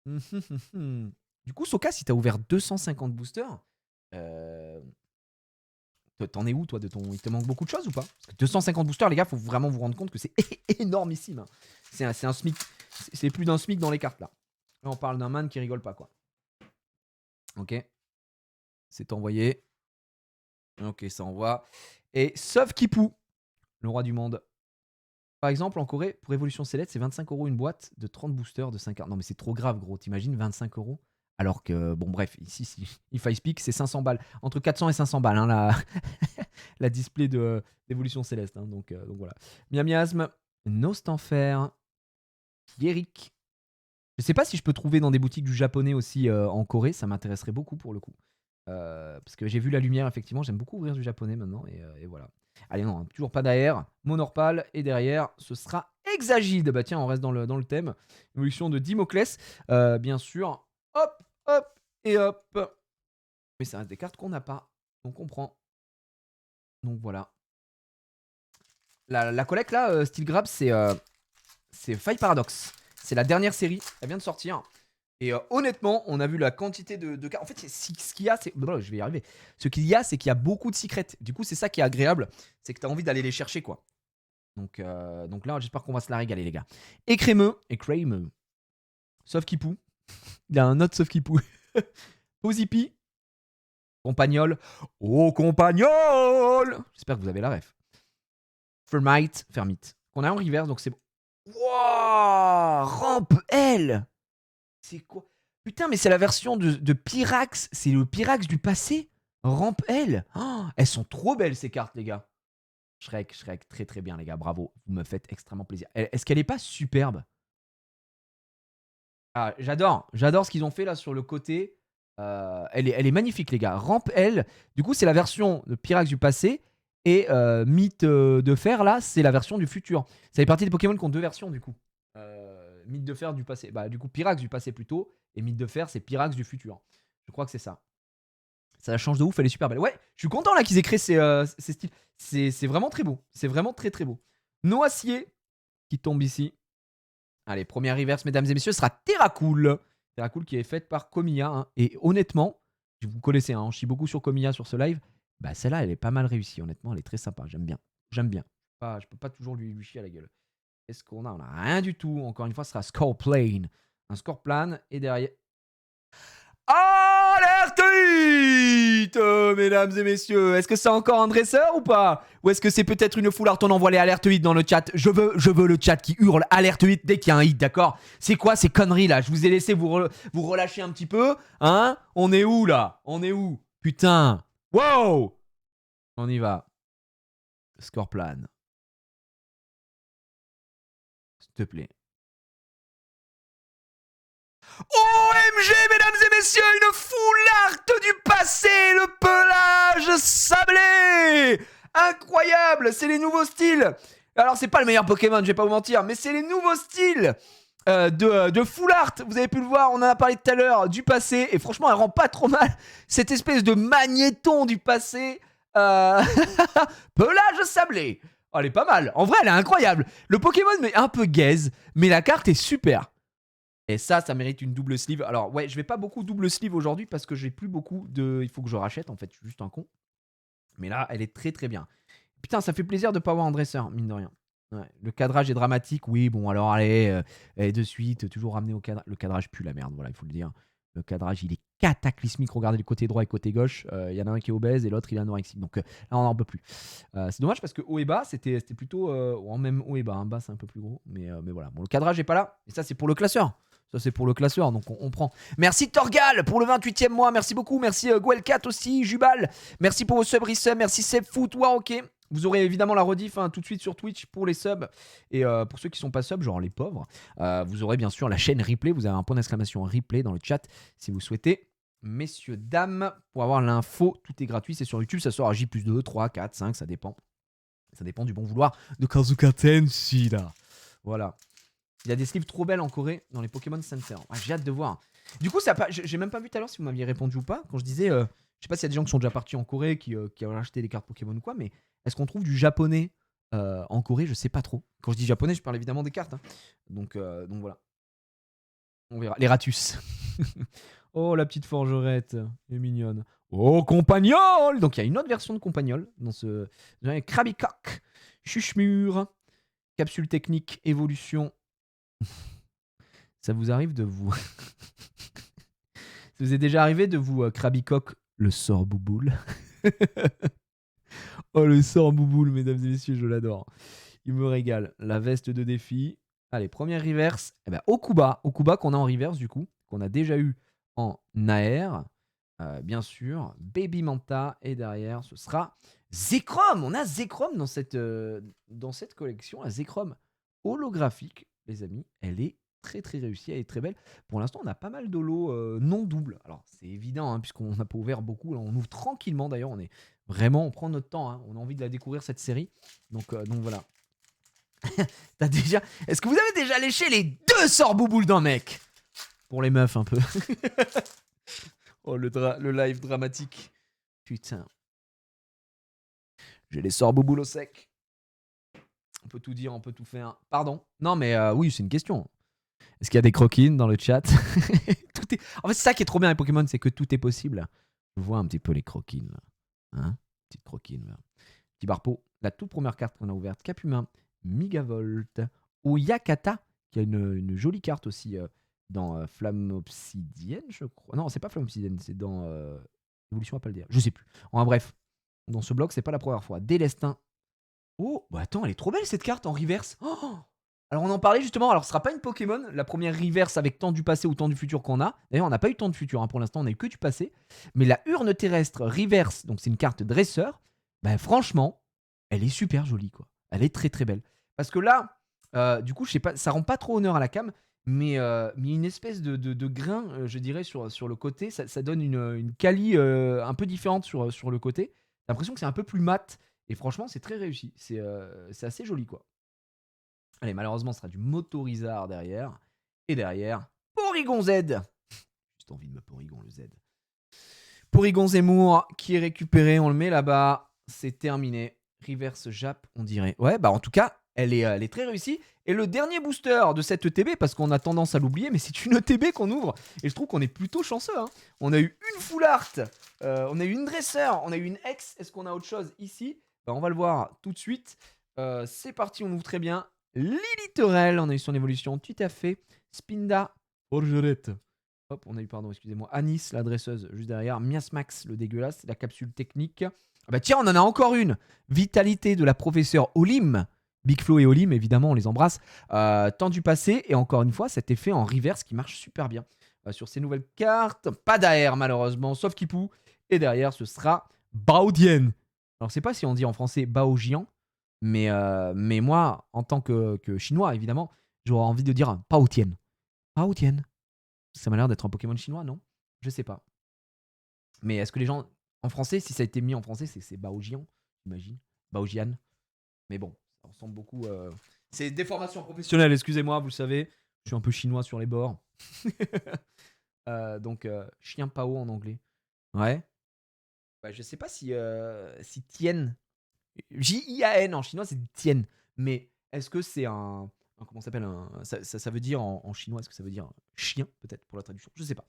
Du coup, Soka, si t'as ouvert 250 boosters, t'en es où, toi, de ton... Il te manque beaucoup de choses ou pas? Parce que 250 boosters, les gars, faut vraiment vous rendre compte que c'est énormissime. C'est un SMIC. C'est plus d'un SMIC dans les cartes, là. Là, on parle d'un man qui rigole pas, quoi. Ok. C'est envoyé. Ok, ça envoie. Et sauf Kipou, le roi du monde. Par exemple, en Corée, pour Evolution Select, c'est 25 € une boîte de 30 boosters de 5 cartes. Non, mais c'est trop grave, gros. T'imagines 25 €? Alors que, bon, bref, ici, si If I Speak, c'est 500 balles. Entre 400 et 500 balles, hein, la display d'Evolution Céleste. Hein, donc voilà. Miasme, Nostanfer, Pierrick. Je sais pas si je peux trouver dans des boutiques du japonais aussi en Corée. Ça m'intéresserait beaucoup pour le coup. Parce que j'ai vu la lumière, effectivement. J'aime beaucoup ouvrir du japonais maintenant. Et voilà. Allez, non, toujours pas d'AR. Monorpal. Et derrière, ce sera Exagide. Bah tiens, on reste dans le thème. Évolution de Dimoclès. Bien sûr. Hop, hop et hop. Mais ça reste des cartes qu'on n'a pas. On comprend. Donc voilà. La collecte là, Steel Grab, c'est Five Paradox. C'est la dernière série. Elle vient de sortir. Et honnêtement, on a vu la quantité de cartes. En fait, ce qu'il y a, c'est. Je vais y arriver. Ce qu'il y a, c'est qu'il y a beaucoup de secrets. Du coup, c'est ça qui est agréable. C'est que tu as envie d'aller les chercher, quoi. Donc là, j'espère qu'on va se la régaler, les gars. Écrémeux. Sauf Kipou. Il y a un autre sauf Kipou. Posipi. Compagnol. Oh, Compagnol. J'espère que vous avez la ref. Fermite. Qu'on a en reverse, donc c'est bon. Wouah, Rampe L. C'est quoi? Putain, mais c'est la version de Pyrax. C'est le Pyrax du passé. Rampe L. Oh, elles sont trop belles, ces cartes, les gars. Shrek, très très bien, les gars. Bravo. Vous me faites extrêmement plaisir. Est-ce qu'elle est pas superbe? Ah, j'adore ce qu'ils ont fait là sur le côté. Elle est magnifique, les gars. Rampe L. Du coup, c'est la version de Pyrax du passé. Et Mythe de Fer, là, c'est la version du futur. Ça fait partie des Pokémon qui ont deux versions, du coup. Mythe de Fer du passé. Bah, du coup, Pyrax du passé plutôt. Et Mythe de Fer, c'est Pyrax du futur. Je crois que c'est ça. Ça change de ouf, elle est super belle. Ouais, je suis content là qu'ils aient créé ces styles. C'est vraiment très beau. C'est vraiment très très beau. Noacier qui tombe ici. Allez, première reverse, mesdames et messieurs, sera Terracool. Terracool qui est faite par Komiya. Hein. Et honnêtement, vous connaissez, hein, on chie beaucoup sur Komiya sur ce live. Bah, celle-là, elle est pas mal réussie. Honnêtement, elle est très sympa. J'aime bien. Je peux pas toujours lui chier à la gueule. Qu'est-ce qu'on a? On a rien du tout. Encore une fois, ce sera Scoreplane. Un Scoreplane. Et derrière. Alerte 8, mesdames et messieurs. Est-ce que c'est encore un dresseur ou pas? Ou est-ce que c'est peut-être une full art? On envoie les alertes 8 dans le chat. Je veux le chat qui hurle alerte 8 dès qu'il y a un hit, d'accord? C'est quoi ces conneries là? Je vous ai laissé vous relâcher un petit peu. Hein? On est où là? On est où? Putain. Wow. On y va. Score plan. S'il te plaît. OMG, mesdames et messieurs, une full art du passé, le pelage sablé. Incroyable, c'est les nouveaux styles. Alors, c'est pas le meilleur Pokémon, je vais pas vous mentir, mais c'est les nouveaux styles de full art. Vous avez pu le voir, on en a parlé tout à l'heure, du passé. Et franchement, elle rend pas trop mal. Cette espèce de magnéton du passé. Pelage sablé. Oh, elle est pas mal. En vrai, elle est incroyable. Le Pokémon est un peu gaze, mais la carte est super. Et ça mérite une double sleeve. Alors, ouais, je vais pas beaucoup double sleeve aujourd'hui parce que j'ai plus beaucoup de. Il faut que je rachète, en fait, je suis juste un con. Mais là, elle est très très bien. Putain, ça fait plaisir de pas avoir un dresseur, mine de rien. Ouais, le cadrage est dramatique, oui, bon, alors allez, de suite, toujours ramener au cadrage. Le cadrage pue la merde, voilà, il faut le dire. Le cadrage, il est cataclysmique. Regardez le côté droit et le côté gauche. Il y en a un qui est obèse et l'autre, il est anorexique. Donc là, on n'en peut plus. C'est dommage parce que haut et bas, c'était plutôt. Même haut et bas. Hein. Bas, c'est un peu plus gros. Mais voilà. Bon, le cadrage n'est pas là. Et ça, c'est pour le classeur. Ça, c'est pour le classeur, donc on prend. Merci Torgal pour le 28e mois. Merci beaucoup. Merci Guelcat aussi. Jubal. Merci pour vos subs, resubs. Merci Sebfoot. Ouais, ok. Vous aurez évidemment la rediff tout de suite sur Twitch pour les subs. Et pour ceux qui ne sont pas subs, genre les pauvres, vous aurez bien sûr la chaîne replay. Vous avez un point d'exclamation replay dans le chat si vous souhaitez. Messieurs, dames, pour avoir l'info, tout est gratuit. C'est sur YouTube. Ça sort à J+2, 3, 4, 5, ça dépend. Ça dépend du bon vouloir de Kazuka Tenshi là. Voilà. Il y a des sleeves trop belles en Corée dans les Pokémon Center. Ah, j'ai hâte de voir. Du coup, j'ai même pas vu tout à l'heure si vous m'aviez répondu ou pas. Quand je disais, je sais pas s'il y a des gens qui sont déjà partis en Corée, qui ont acheté des cartes Pokémon ou quoi, mais est-ce qu'on trouve du japonais en Corée? Je sais pas trop. Quand je dis japonais, je parle évidemment des cartes. Hein. Donc voilà. On verra. Les Ratus. Oh, la petite forgerette. Elle est mignonne. Oh, Compagnol. Donc il y a une autre version de Compagnol dans ce. Krabicock. Chuchmur. Capsule technique, évolution. Ça vous arrive de vous. Ça vous est déjà arrivé de vous Krabicock le sort bouboule? Oh, le sort bouboule, mesdames et messieurs, je l'adore. Il me régale. La veste de défi. Allez, première reverse. Eh ben, Okuba. Okuba qu'on a en reverse, du coup. Qu'on a déjà eu en Nair. Bien sûr. Baby Manta. Et derrière, ce sera Zekrom. On a Zekrom dans cette collection. La Zekrom holographique, les amis. Elle est très très réussie, elle est très belle. Pour l'instant, on a pas mal d'holos non doubles. Alors, c'est évident, hein, puisqu'on n'a pas ouvert beaucoup. Là, on ouvre tranquillement, d'ailleurs. On prend notre temps. Hein. On a envie de la découvrir, cette série. Donc voilà. Est-ce que vous avez déjà léché les 2 sorts bouboules d'un mec? Pour les meufs, un peu. Oh, le live dramatique. Putain. J'ai les sorts bouboules au sec. On peut tout dire, on peut tout faire. Pardon. Non, mais oui, c'est une question. Est-ce qu'il y a des croquines dans le chat? Tout est... En fait, c'est ça qui est trop bien avec Pokémon, c'est que tout est possible. Je vois un petit peu les croquines. Là. Hein? Petite croquine. Là. Petit barpeau. La toute première carte qu'on a ouverte, Capumin, Migavolt, Oyakata, qui a une jolie carte aussi dans Flamme Obsidienne, je crois. Non, c'est pas Flamme Obsidienne, c'est dans Évolution à Paldea. Je sais plus. En bref, dans ce bloc, c'est pas la première fois. Délestin. Oh, bah attends, elle est trop belle cette carte en reverse. Oh, alors on en parlait justement, alors ce sera pas une Pokémon, la première reverse avec tant du passé ou tant du futur qu'on a. D'ailleurs on n'a pas eu tant de futur, hein. Pour l'instant on a eu que du passé. Mais la urne terrestre reverse, donc c'est une carte dresseur, bah franchement, elle est super jolie quoi. Elle est très très belle. Parce que là, du coup je sais pas, ça rend pas trop honneur à la cam, mais une espèce de grain, je dirais, sur le côté, ça donne une quali un peu différente sur le côté. J'ai l'impression que c'est un peu plus mat, et franchement c'est très réussi, c'est assez joli quoi. Allez, malheureusement, ce sera du Motorizard derrière. Et derrière, Porygon Z. Juste envie de me Porygon le Z. Porygon Zemmour qui est récupéré. On le met là-bas. C'est terminé. Reverse Jap, on dirait. Ouais, bah en tout cas, elle est très réussie. Et le dernier booster de cette ETB, parce qu'on a tendance à l'oublier, mais c'est une ETB qu'on ouvre. Et je trouve qu'on est plutôt chanceux. Hein. On a eu une Full Art. On a eu une Dresseur. On a eu une X. Est-ce qu'on a autre chose ici? Bah, on va le voir tout de suite. C'est parti, on ouvre très bien. Lilitorel, on a eu son évolution tout à fait. Spinda, Forgerette, Hop, on a eu, pardon, excusez-moi, Anis, la dresseuse, juste derrière. Miasmax, le dégueulasse, la capsule technique. Ah bah tiens, on en a encore une. Vitalité de la professeure Olim. Big Flo et Olim, évidemment, on les embrasse. Temps du passé, et encore une fois, cet effet en reverse qui marche super bien. Sur ces nouvelles cartes, pas d'AR malheureusement, sauf Kipou. Et derrière, ce sera Baodien. Alors, je sais pas si on dit en français Baojian, mais moi, en tant que chinois, évidemment, j'aurais envie de dire Paotien. Paotien. Ça m'a l'air d'être un Pokémon chinois, non? Je sais pas. Mais est-ce que les gens. En français, si ça a été mis en français, c'est Baojian, j'imagine. Baojian. Mais bon, ça ressemble beaucoup. C'est des formations professionnelles, excusez-moi, vous le savez. Je suis un peu chinois sur les bords. Donc, chien Pao en anglais. Ouais. Bah, je sais pas si Tien. J-I-A-N en chinois, c'est Tien. Mais est-ce que c'est comment ça s'appelle ça veut dire en chinois, est-ce que ça veut dire chien, peut-être, pour la traduction? Je sais pas.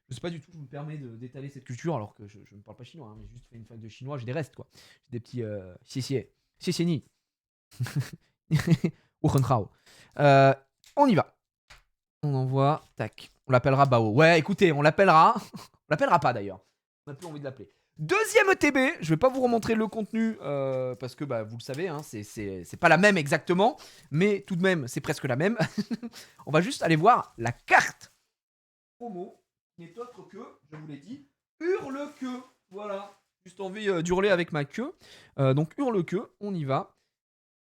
Je sais pas du tout, je me permets d'étaler cette culture alors que je ne parle pas chinois, hein, j'ai juste fait une fac de chinois, j'ai des restes, quoi. J'ai des petits. Xie ni. Wuchenhao. On y va. On envoie. Tac. On l'appellera Bao. Ouais, écoutez, on l'appellera. On l'appellera pas d'ailleurs. On n'a plus envie de l'appeler. Deuxième ETB, je vais pas vous remontrer le contenu parce que bah, vous le savez, hein, c'est pas la même exactement, mais tout de même c'est presque la même. On va juste aller voir la carte promo, qui n'est autre que, je vous l'ai dit, Hurle-queue. Voilà, juste envie d'hurler avec ma queue. Donc Hurle-queue, on y va.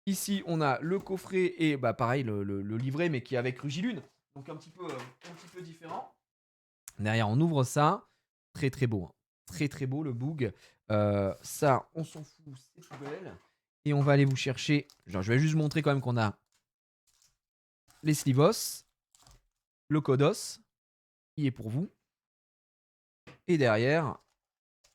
Ici on a le coffret et bah pareil le livret mais qui est avec Rugilune, donc un petit peu différent. Derrière on ouvre ça, très très beau. Hein. Très très beau le boog. Ça, on s'en fout, c'est poubelle. Et on va aller vous chercher. Genre, je vais juste montrer quand même qu'on a les Slivos, le Kodos, qui est pour vous. Et derrière,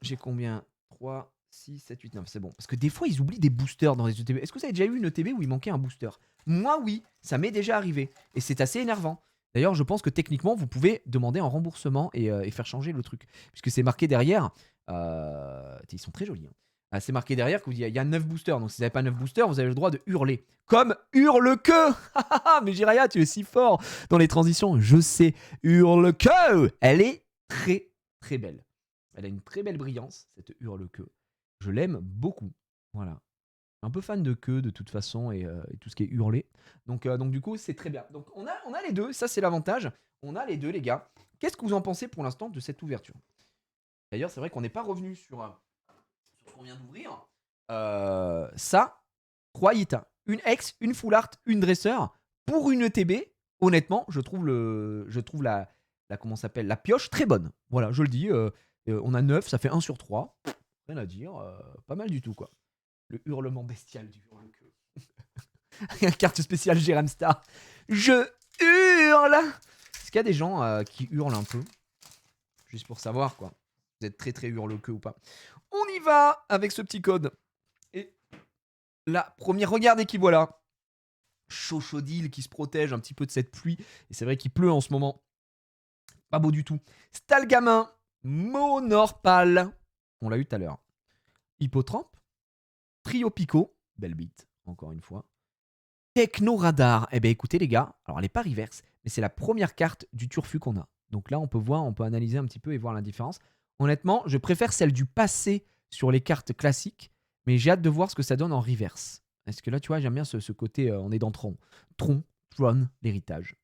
j'ai combien 3, 6, 7, 8, 9. C'est bon. Parce que des fois, ils oublient des boosters dans les ETB. Est-ce que vous avez déjà eu une ETB où il manquait un booster? Moi, oui. Ça m'est déjà arrivé. Et c'est assez énervant. D'ailleurs, je pense que techniquement, vous pouvez demander un remboursement et faire changer le truc. Puisque c'est marqué derrière. Ils sont très jolis. Hein. C'est marqué derrière qu'il y a 9 boosters. Donc si vous n'avez pas 9 boosters, vous avez le droit de hurler. Comme Hurle-queue. Mais Jiraya, tu es si fort dans les transitions. Je sais. Hurle-queue. Elle est très, très belle. Elle a une très belle brillance, cette Hurle-queue. Je l'aime beaucoup. Voilà. Un peu fan de queue de toute façon et tout ce qui est hurlé. Donc du coup, c'est très bien. Donc on a les deux, ça c'est l'avantage. On a les deux, les gars. Qu'est-ce que vous en pensez pour l'instant de cette ouverture? D'ailleurs, c'est vrai qu'on n'est pas revenu sur ce qu'on vient d'ouvrir. Ça, 3 hits. Une ex, une full art, une dresseur. Pour une ETB, honnêtement, je trouve la comment s'appelle, la pioche très bonne. Voilà, je le dis. On a 9, ça fait 1 sur 3. Rien à dire. Pas mal du tout, quoi. Le hurlement bestial du hurle-queue. Carte spéciale Jérém Star. Je hurle. Est-ce qu'il y a des gens qui hurlent un peu? Juste pour savoir, quoi. Vous êtes très très hurle-queue ou pas? On y va avec ce petit code. Et la première, regardez qui voilà. Chochodil qui se protège un petit peu de cette pluie. Et c'est vrai qu'il pleut en ce moment. Pas beau du tout. Stalgamin. Monorpal. On l'a eu tout à l'heure. Hippotrampe. Trio Pico. Belle bite, encore une fois. Techno Radar. Eh bien écoutez les gars, alors elle n'est pas reverse, mais c'est la première carte du Turfu qu'on a. Donc là on peut voir, on peut analyser un petit peu et voir la différence. Honnêtement, je préfère celle du passé sur les cartes classiques, mais j'ai hâte de voir ce que ça donne en reverse. Est-ce que là tu vois, j'aime bien ce côté, on est dans Tron. Tron, l'héritage.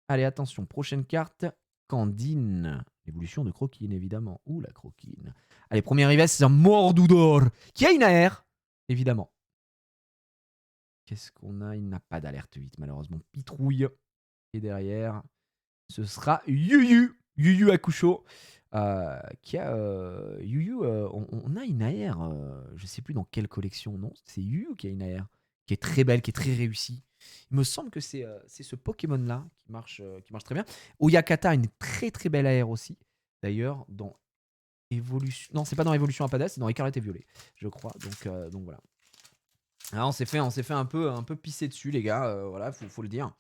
Allez attention, prochaine carte, Candine. L'évolution de Croquine évidemment. Ouh la Croquine. Allez, première reverse, c'est un Mordoudor qui a une AR, évidemment. Qu'est-ce qu'on a? Il n'a pas d'alerte 8, malheureusement. Pitrouille. Et derrière, ce sera Yuyu. Yuyu Hakusho. Qui a. Yuyu, on a une AR. Je ne sais plus dans quelle collection. Non, c'est Yuyu qui a une AR. Qui est très belle, qui est très réussie. Il me semble que c'est ce Pokémon-là qui marche très bien. Oyakata a une très très belle AR aussi. D'ailleurs, dans Évolution. Non, c'est pas dans Évolution Apada, c'est dans Écarlate et Violet, je crois. Donc voilà. Ah, on s'est fait un peu pisser dessus, les gars. Voilà, faut le dire.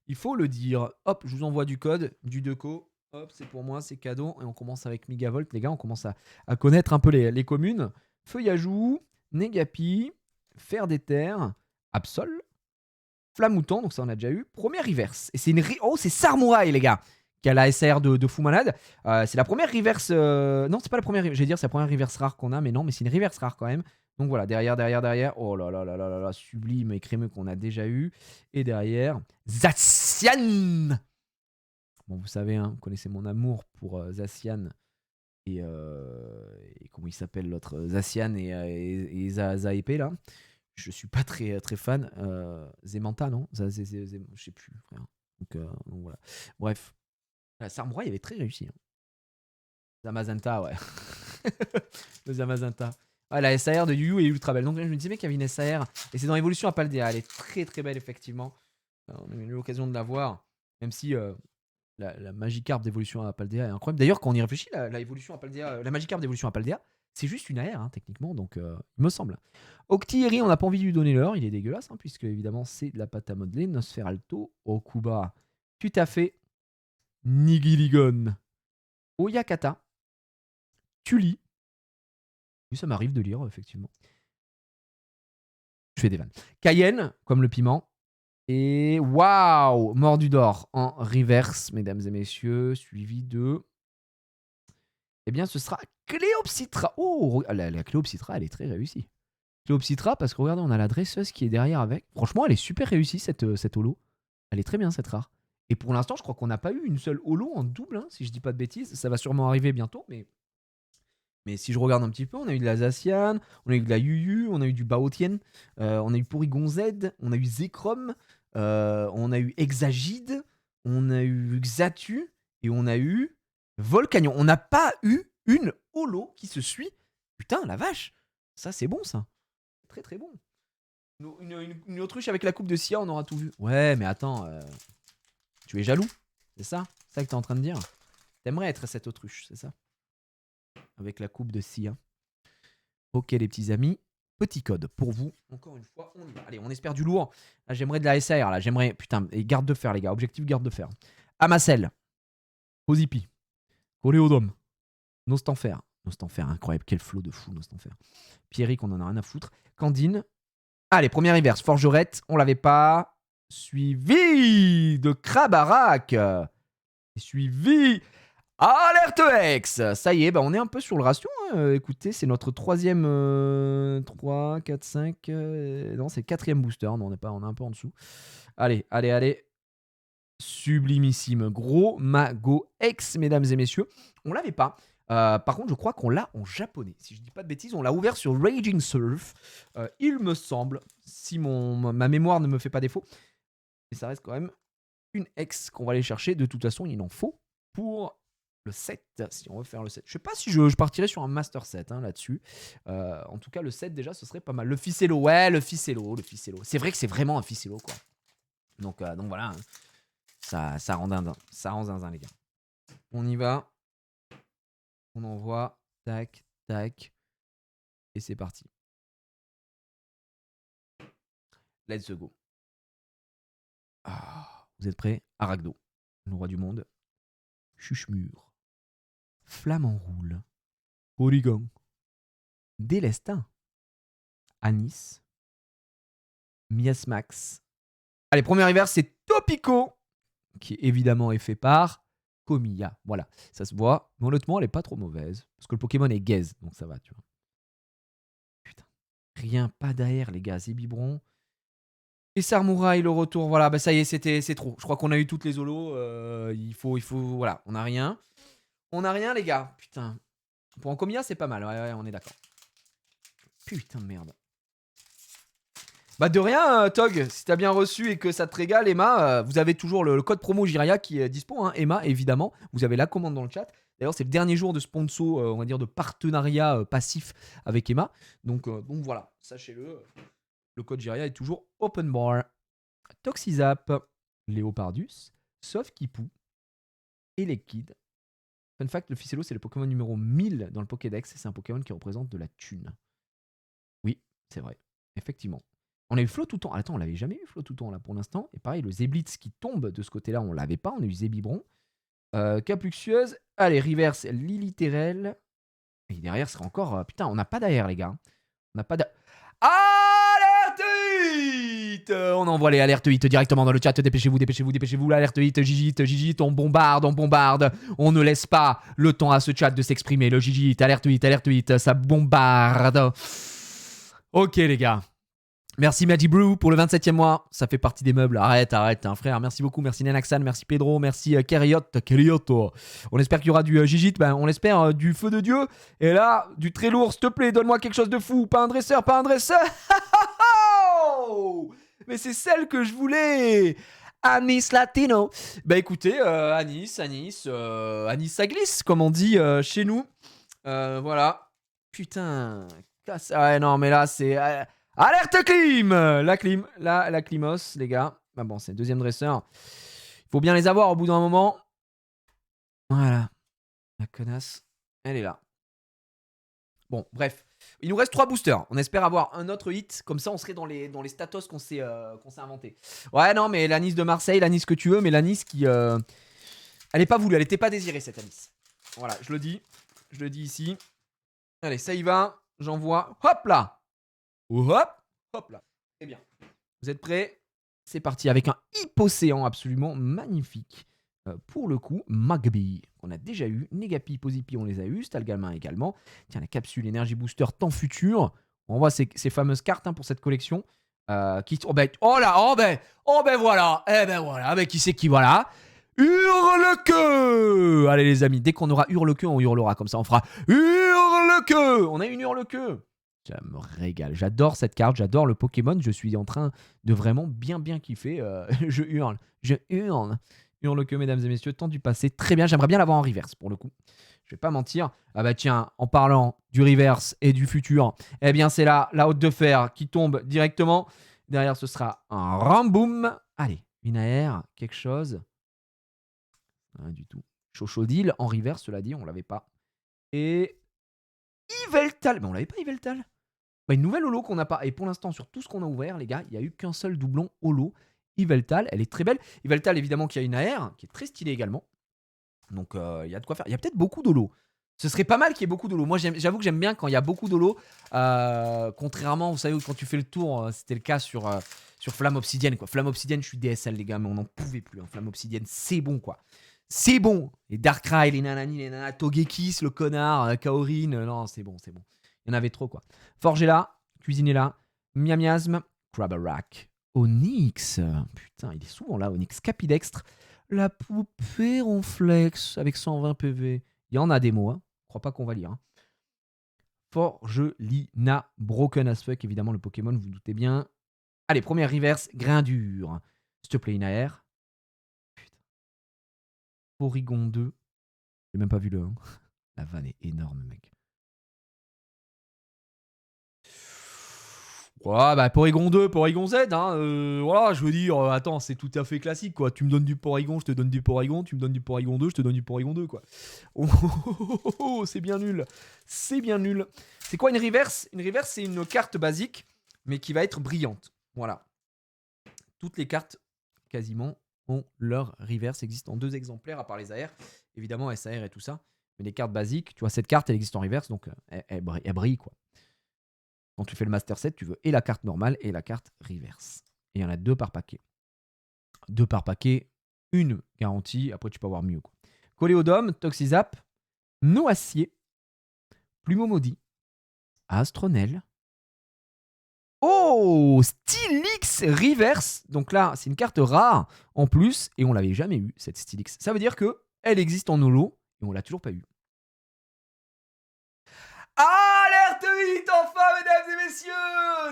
Il faut le dire. Hop, je vous envoie du code, du Deco. Hop, c'est pour moi, c'est cadeau. Et on commence avec Megavolt, les gars. On commence à connaître un peu les communes. Feuillajou, Négapi, Fer des Terres, Absol, Flamouton, donc ça on a déjà eu. Première reverse. Et c'est une. Oh, c'est Sarmouraï, les gars. qui a la SAR de fou malade. C'est la première reverse. Non, c'est pas la première. J'allais dire, c'est la première reverse rare qu'on a, mais non, mais c'est une reverse rare quand même. Donc voilà, derrière. Oh là là là là là là, sublime et crémeux qu'on a déjà eu. Et derrière, Zacian. Bon, vous savez, hein, vous connaissez mon amour pour Zacian et comment il s'appelle l'autre, Zacian et Zaépé là. Je suis pas très fan. Zemanta, non, je sais plus, frère. Donc voilà. Bref, la Samurai avait très réussi. Hein. Zamazenta, ouais. Le Zamazenta. Ouais, la SAR de Yu Yu est ultra belle. Donc je me disais, mec, il y avait une SAR. Et c'est dans l'évolution à Paldea. Elle est très très belle, effectivement. On a eu l'occasion de la voir. Même si la Magikarp d'évolution à Paldea est incroyable. D'ailleurs, quand on y réfléchit, la évolution à Paldea, la Magikarp d'évolution à Paldea, c'est juste une AR, hein, techniquement. Donc, il me semble. Octillery, on n'a pas envie de lui donner l'heure. Il est dégueulasse, hein, puisque évidemment, c'est de la pâte à modeler. Nosferalto, Okuba, tout à fait. Nigirigon, Oyakata, Tuli. Oui, ça m'arrive de lire, effectivement. Je fais des vannes. Cayenne, comme le piment. Et waouh, Mordudor en reverse, mesdames et messieurs, suivi de... Eh bien, ce sera Cléopsitra. Oh, la Cléopsitra, elle est très réussie. Cléopsitra, parce que regardez, on a la dresseuse qui est derrière avec. Franchement, elle est super réussie, cette holo. Elle est très bien, cette rare. Et pour l'instant, je crois qu'on n'a pas eu une seule holo en double, hein, si je dis pas de bêtises. Ça va sûrement arriver bientôt, mais si je regarde un petit peu, on a eu de la Zacian, on a eu de la Yu-Yu, on a eu du Baotien, on a eu Porygon Z, on a eu Zekrom, on a eu Exagide, on a eu Xatu et on a eu Volcanion. On n'a pas eu une holo qui se suit. Putain, la vache. Ça, c'est bon, ça. Très, très bon. Une autruche avec la coupe de Sia, on aura tout vu. Ouais, mais attends. Tu es jaloux. C'est ça? C'est ça que t'es en train de dire? T'aimerais être cette autruche, c'est ça? Avec la coupe de Sia. Ok, les petits amis. Petit code pour vous. Encore une fois, on y va. Allez, on espère du lourd. Là, j'aimerais de la SAR. Là, j'aimerais. Putain, et garde de fer, les gars. Objectif garde de fer. Amacel. Osipi. Coléodome. Nostanfer. Nostanfer, incroyable. Quel flot de fou, Nostanfer. Pierrick, on en a rien à foutre. Candine. Allez, première reverse. Forgerette. On l'avait pas. Suivi de Krabarak. Suivi. Alerte X. Ça y est, bah on est un peu sur le ratio. Hein. Écoutez, c'est notre troisième... 3, 4, 5... non, c'est le quatrième booster. Non, on est un peu en dessous. Allez. Sublimissime. Gros Mago X, mesdames et messieurs. On l'avait pas. Par contre, je crois qu'on l'a en japonais. Si je dis pas de bêtises, on l'a ouvert sur Raging Surf. Il me semble, si ma mémoire ne me fait pas défaut. Et ça reste quand même une X qu'on va aller chercher. De toute façon, il en faut pour... le 7, si on veut faire le 7. Je sais pas si je partirais sur un Master 7 hein, là-dessus. En tout cas, le 7, déjà, ce serait pas mal. Le Ficello, ouais, le Ficello. C'est vrai que c'est vraiment un Ficello, quoi. Donc voilà, hein. Ça rend zinzin. Ça rend zinzin, les gars. On y va. On envoie. Tac, tac. Et c'est parti. Let's go. Vous êtes prêts? Aragdo, le roi du monde. Chuchemur. Flamant roule. Polygon. Délestin. Anis. Miasmax. Allez, premier reverse, c'est Topico, qui évidemment est fait par Komiya. Voilà, ça se voit. Mais honnêtement, elle est pas trop mauvaise. Parce que le Pokémon est gaze, donc ça va, tu vois. Putain. Rien, pas d'air, les gars. Zébibron. Et Sarmouraï, le retour. Voilà, bah ça y est, c'est trop. Je crois qu'on a eu toutes les holos. Il faut. Voilà, on a rien. On a rien, les gars. Putain. Pour un Komiya, c'est pas mal. Ouais, on est d'accord. Putain de merde. Bah de rien, Tog, si t'as bien reçu et que ça te régale, Emma, vous avez toujours le code promo Jiraya qui est dispo, hein, Emma, évidemment. Vous avez la commande dans le chat. D'ailleurs, c'est le dernier jour de sponsor, on va dire de partenariat passif avec Emma. Donc voilà, sachez-le, le code Jiraya est toujours open bar. Toxizap, Léopardus, sauf Kipou, Elekid. Fun fact, le Ficello, c'est le Pokémon numéro 1000 dans le Pokédex et c'est un Pokémon qui représente de la thune. Oui, c'est vrai, effectivement. On a eu Flow tout le temps. Attends, on l'avait jamais eu Flow tout le temps là pour l'instant. Et pareil, le Zéblitz qui tombe de ce côté-là, on l'avait pas. On a eu Zébibron. Capluxieuse. Allez, reverse Liliterel. Et derrière sera encore. Putain, on n'a pas d'air, les gars. On n'a pas d'air. Alerte hit. On envoie les alertes hit directement dans le chat. Dépêchez-vous, dépêchez-vous, dépêchez-vous. L'alerte hit, Gigi, on bombarde, on bombarde. On ne laisse pas le temps à ce chat de s'exprimer. Le Gigi, alerte hit, ça bombarde. Ok, les gars. Merci Magic Brew pour le 27e mois. Ça fait partie des meubles. Arrête, hein, frère. Merci beaucoup. Merci Nanaxan, merci Pedro, merci Keriot. On espère qu'il y aura du Gigit. Ben, on espère du feu de Dieu. Et là, du très lourd, s'il te plaît, donne-moi quelque chose de fou. Pas un dresseur, pas un dresseur. Mais c'est celle que je voulais. Anis Latino. Bah écoutez, Anis, ça glisse, comme on dit chez nous. Voilà. Putain. Ouais, non, mais là, c'est... Alerte clim. La climos, les gars. Bah bon, c'est le deuxième dresseur. Il faut bien les avoir au bout d'un moment. Voilà. La connasse, elle est là. Bon, bref. Il nous reste 3 boosters. On espère avoir un autre hit. Comme ça, on serait dans les statos qu'on s'est inventés. Ouais, non, mais la Nice de Marseille, la Nice que tu veux, mais la Nice qui... Elle n'est pas voulue, elle n'était pas désirée, cette Nice. Voilà, je le dis. Je le dis ici. Allez, ça y va. J'envoie. Hop là. Hop là. Très bien. Vous êtes prêts? C'est parti avec un hypocéan absolument magnifique. Pour le coup, Magby, qu'on a déjà eu. Negapi, Posipi, on les a eu. Stalgamin également. Tiens, la capsule Energy Booster temps futur. On voit ces fameuses cartes pour cette collection. Oh ben voilà. Eh ben voilà. Mais qui c'est qui, voilà. Hurle-queue. Allez les amis, dès qu'on aura hurle-queue, on hurlera comme ça. On fera hurle-queue. On a une hurle-queue. Ça me régale. J'adore cette carte, j'adore le Pokémon. Je suis en train de vraiment bien kiffer. Je hurle. Hurle-queue, mesdames et messieurs, temps du passé. Très bien, j'aimerais bien l'avoir en reverse pour le coup. Je vais pas mentir. Ah bah tiens, en parlant du reverse et du futur, eh bien c'est là, la haute de fer qui tombe directement. Derrière, ce sera un ramboum. Allez, une AR, quelque chose. Rien du tout. Chochodil en reverse, cela dit, on l'avait pas. Et Yveltal. Mais on l'avait pas, Yveltal. Bah, une nouvelle holo qu'on n'a pas. Et pour l'instant, sur tout ce qu'on a ouvert, les gars, il n'y a eu qu'un seul doublon holo. Yveltal, elle est très belle. Yveltal, évidemment, qui a une AR, qui est très stylée également. Donc, il y a de quoi faire. Il y a peut-être beaucoup d'holo. Ce serait pas mal qu'il y ait beaucoup d'holo. Moi, j'avoue que j'aime bien quand il y a beaucoup d'holo. Contrairement, vous savez, quand tu fais le tour, c'était le cas sur Flamme Obsidienne, quoi. Flamme Obsidienne, je suis DSL, les gars, mais on n'en pouvait plus. Flamme Obsidienne, c'est bon, quoi. C'est bon. Les Darkrai, les nanani, les nanas, Togekiss, le connard, Kaorin. Non, c'est bon, c'est bon. Il y en avait trop, quoi. Forgez-la, cuisinez-la, Miamiasme, Crabarak, Onyx. Putain, il est souvent là, Onyx. Capidextre, la poupée Ronflex avec 120 PV. Il y en a des mots, hein. Je crois pas qu'on va lire. Hein. Forgelina, Broken as fuck, évidemment, le Pokémon, vous, vous doutez bien. Allez, première reverse, Grindure. S'il te plaît, une AR. Putain. Porygon 2. J'ai même pas vu le 1. La vanne est énorme, mec. Ouais, bah Porygon 2, Porygon Z, hein, voilà, je veux dire, attends, c'est tout à fait classique, quoi. Tu me donnes du Porygon, je te donne du Porygon, tu me donnes du Porygon 2, je te donne du Porygon 2, quoi. Oh, c'est bien nul, c'est bien nul. C'est quoi une reverse? Une reverse, c'est une carte basique, mais qui va être brillante, voilà. Toutes les cartes, quasiment, ont leur reverse, existent en 2 exemplaires, à part les AR, évidemment SAR et tout ça, mais les cartes basiques, tu vois, cette carte, elle existe en reverse, donc elle brille, quoi. Quand tu fais le Master Set, tu veux et la carte normale et la carte reverse. Et il y en a 2 par paquet. 2 par paquet, une garantie. Après, tu peux avoir mieux. Quoi. Coléodome, Toxizap, Noacier, Plumeau Maudit, Astronel. Oh, Stylix Reverse. Donc là, c'est une carte rare en plus. Et on l'avait jamais eu, cette Stylix. Ça veut dire qu'elle existe en holo et on l'a toujours pas eu. Alerte 8, enfin, mesdames et messieurs.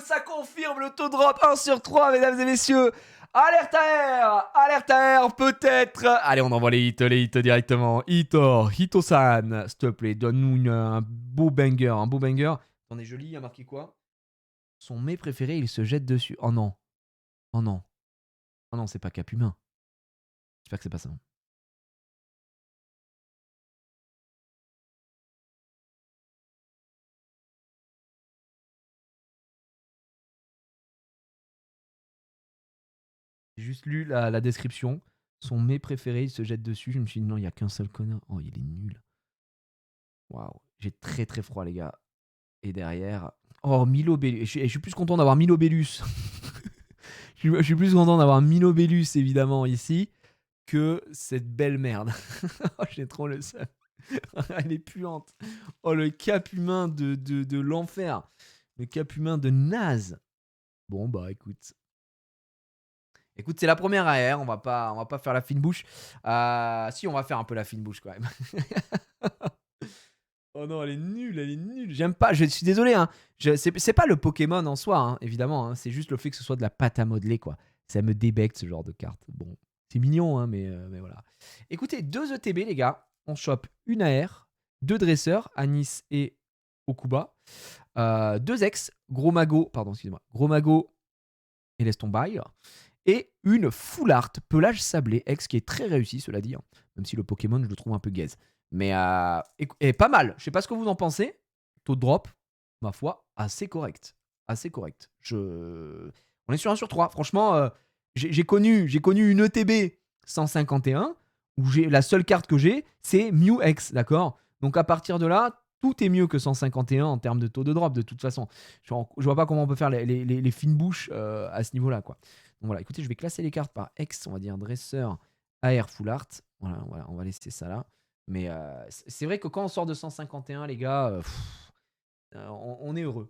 Ça confirme le taux de drop 1 sur 3, mesdames et messieurs. Alerte à R, peut-être. Allez, on envoie les hits directement. Hito-san, s'il te plaît, donne-nous un beau banger, Attendez, je lis, il y a marqué quoi? Son mets préféré, il se jette dessus. Oh non. Oh non. Oh non, c'est pas Cap Humain. J'espère que c'est pas ça. J'ai juste lu la description. Son mets préféré, il se jette dessus. Je me suis dit, non, il n'y a qu'un seul connard. Oh, il est nul. Waouh. J'ai très très froid, les gars. Et derrière. Oh, Milo Bellus. Je suis plus content d'avoir Milo Bellus. Je suis plus content d'avoir Minobellus, évidemment, ici, que cette belle merde. Oh, j'ai trop le seum. Elle est puante. Oh, le cap humain de l'enfer. Le cap humain de naze. Bon, bah, écoute. Écoute, c'est la première AR, on va pas faire la fine bouche. Si, on va faire un peu la fine bouche quand même. Oh non, elle est nulle, elle est nulle. J'aime pas, je suis désolé, hein. C'est pas le Pokémon en soi, hein, évidemment. Hein. C'est juste le fait que ce soit de la pâte à modeler, quoi. Ça me débecte ce genre de carte. Bon, c'est mignon, hein, mais voilà. Écoutez, 2 ETB, les gars. On chope une AR, 2 dresseurs, Anis et Okuba. 2 ex, Gros Mago, pardon, excusez-moi, Gros Mago et laisse tomber. Et une full art pelage sablé, ex qui est très réussi, cela dit. Hein. Même si le Pokémon, je le trouve un peu gaze. Mais et pas mal. Je sais pas ce que vous en pensez. Taux de drop, ma foi, assez correct. Assez correct. On est sur 1 sur 3. Franchement, j'ai connu une ETB 151 où la seule carte que j'ai, c'est Mew X, d'accord. Donc à partir de là, tout est mieux que 151 en termes de taux de drop de toute façon. Je vois pas comment on peut faire les fines bouches à ce niveau-là, quoi. Donc voilà, écoutez, je vais classer les cartes par X, on va dire dresseur, AR, full art. Voilà, on va laisser ça là. Mais c'est vrai que quand on sort de 151, les gars, on est heureux.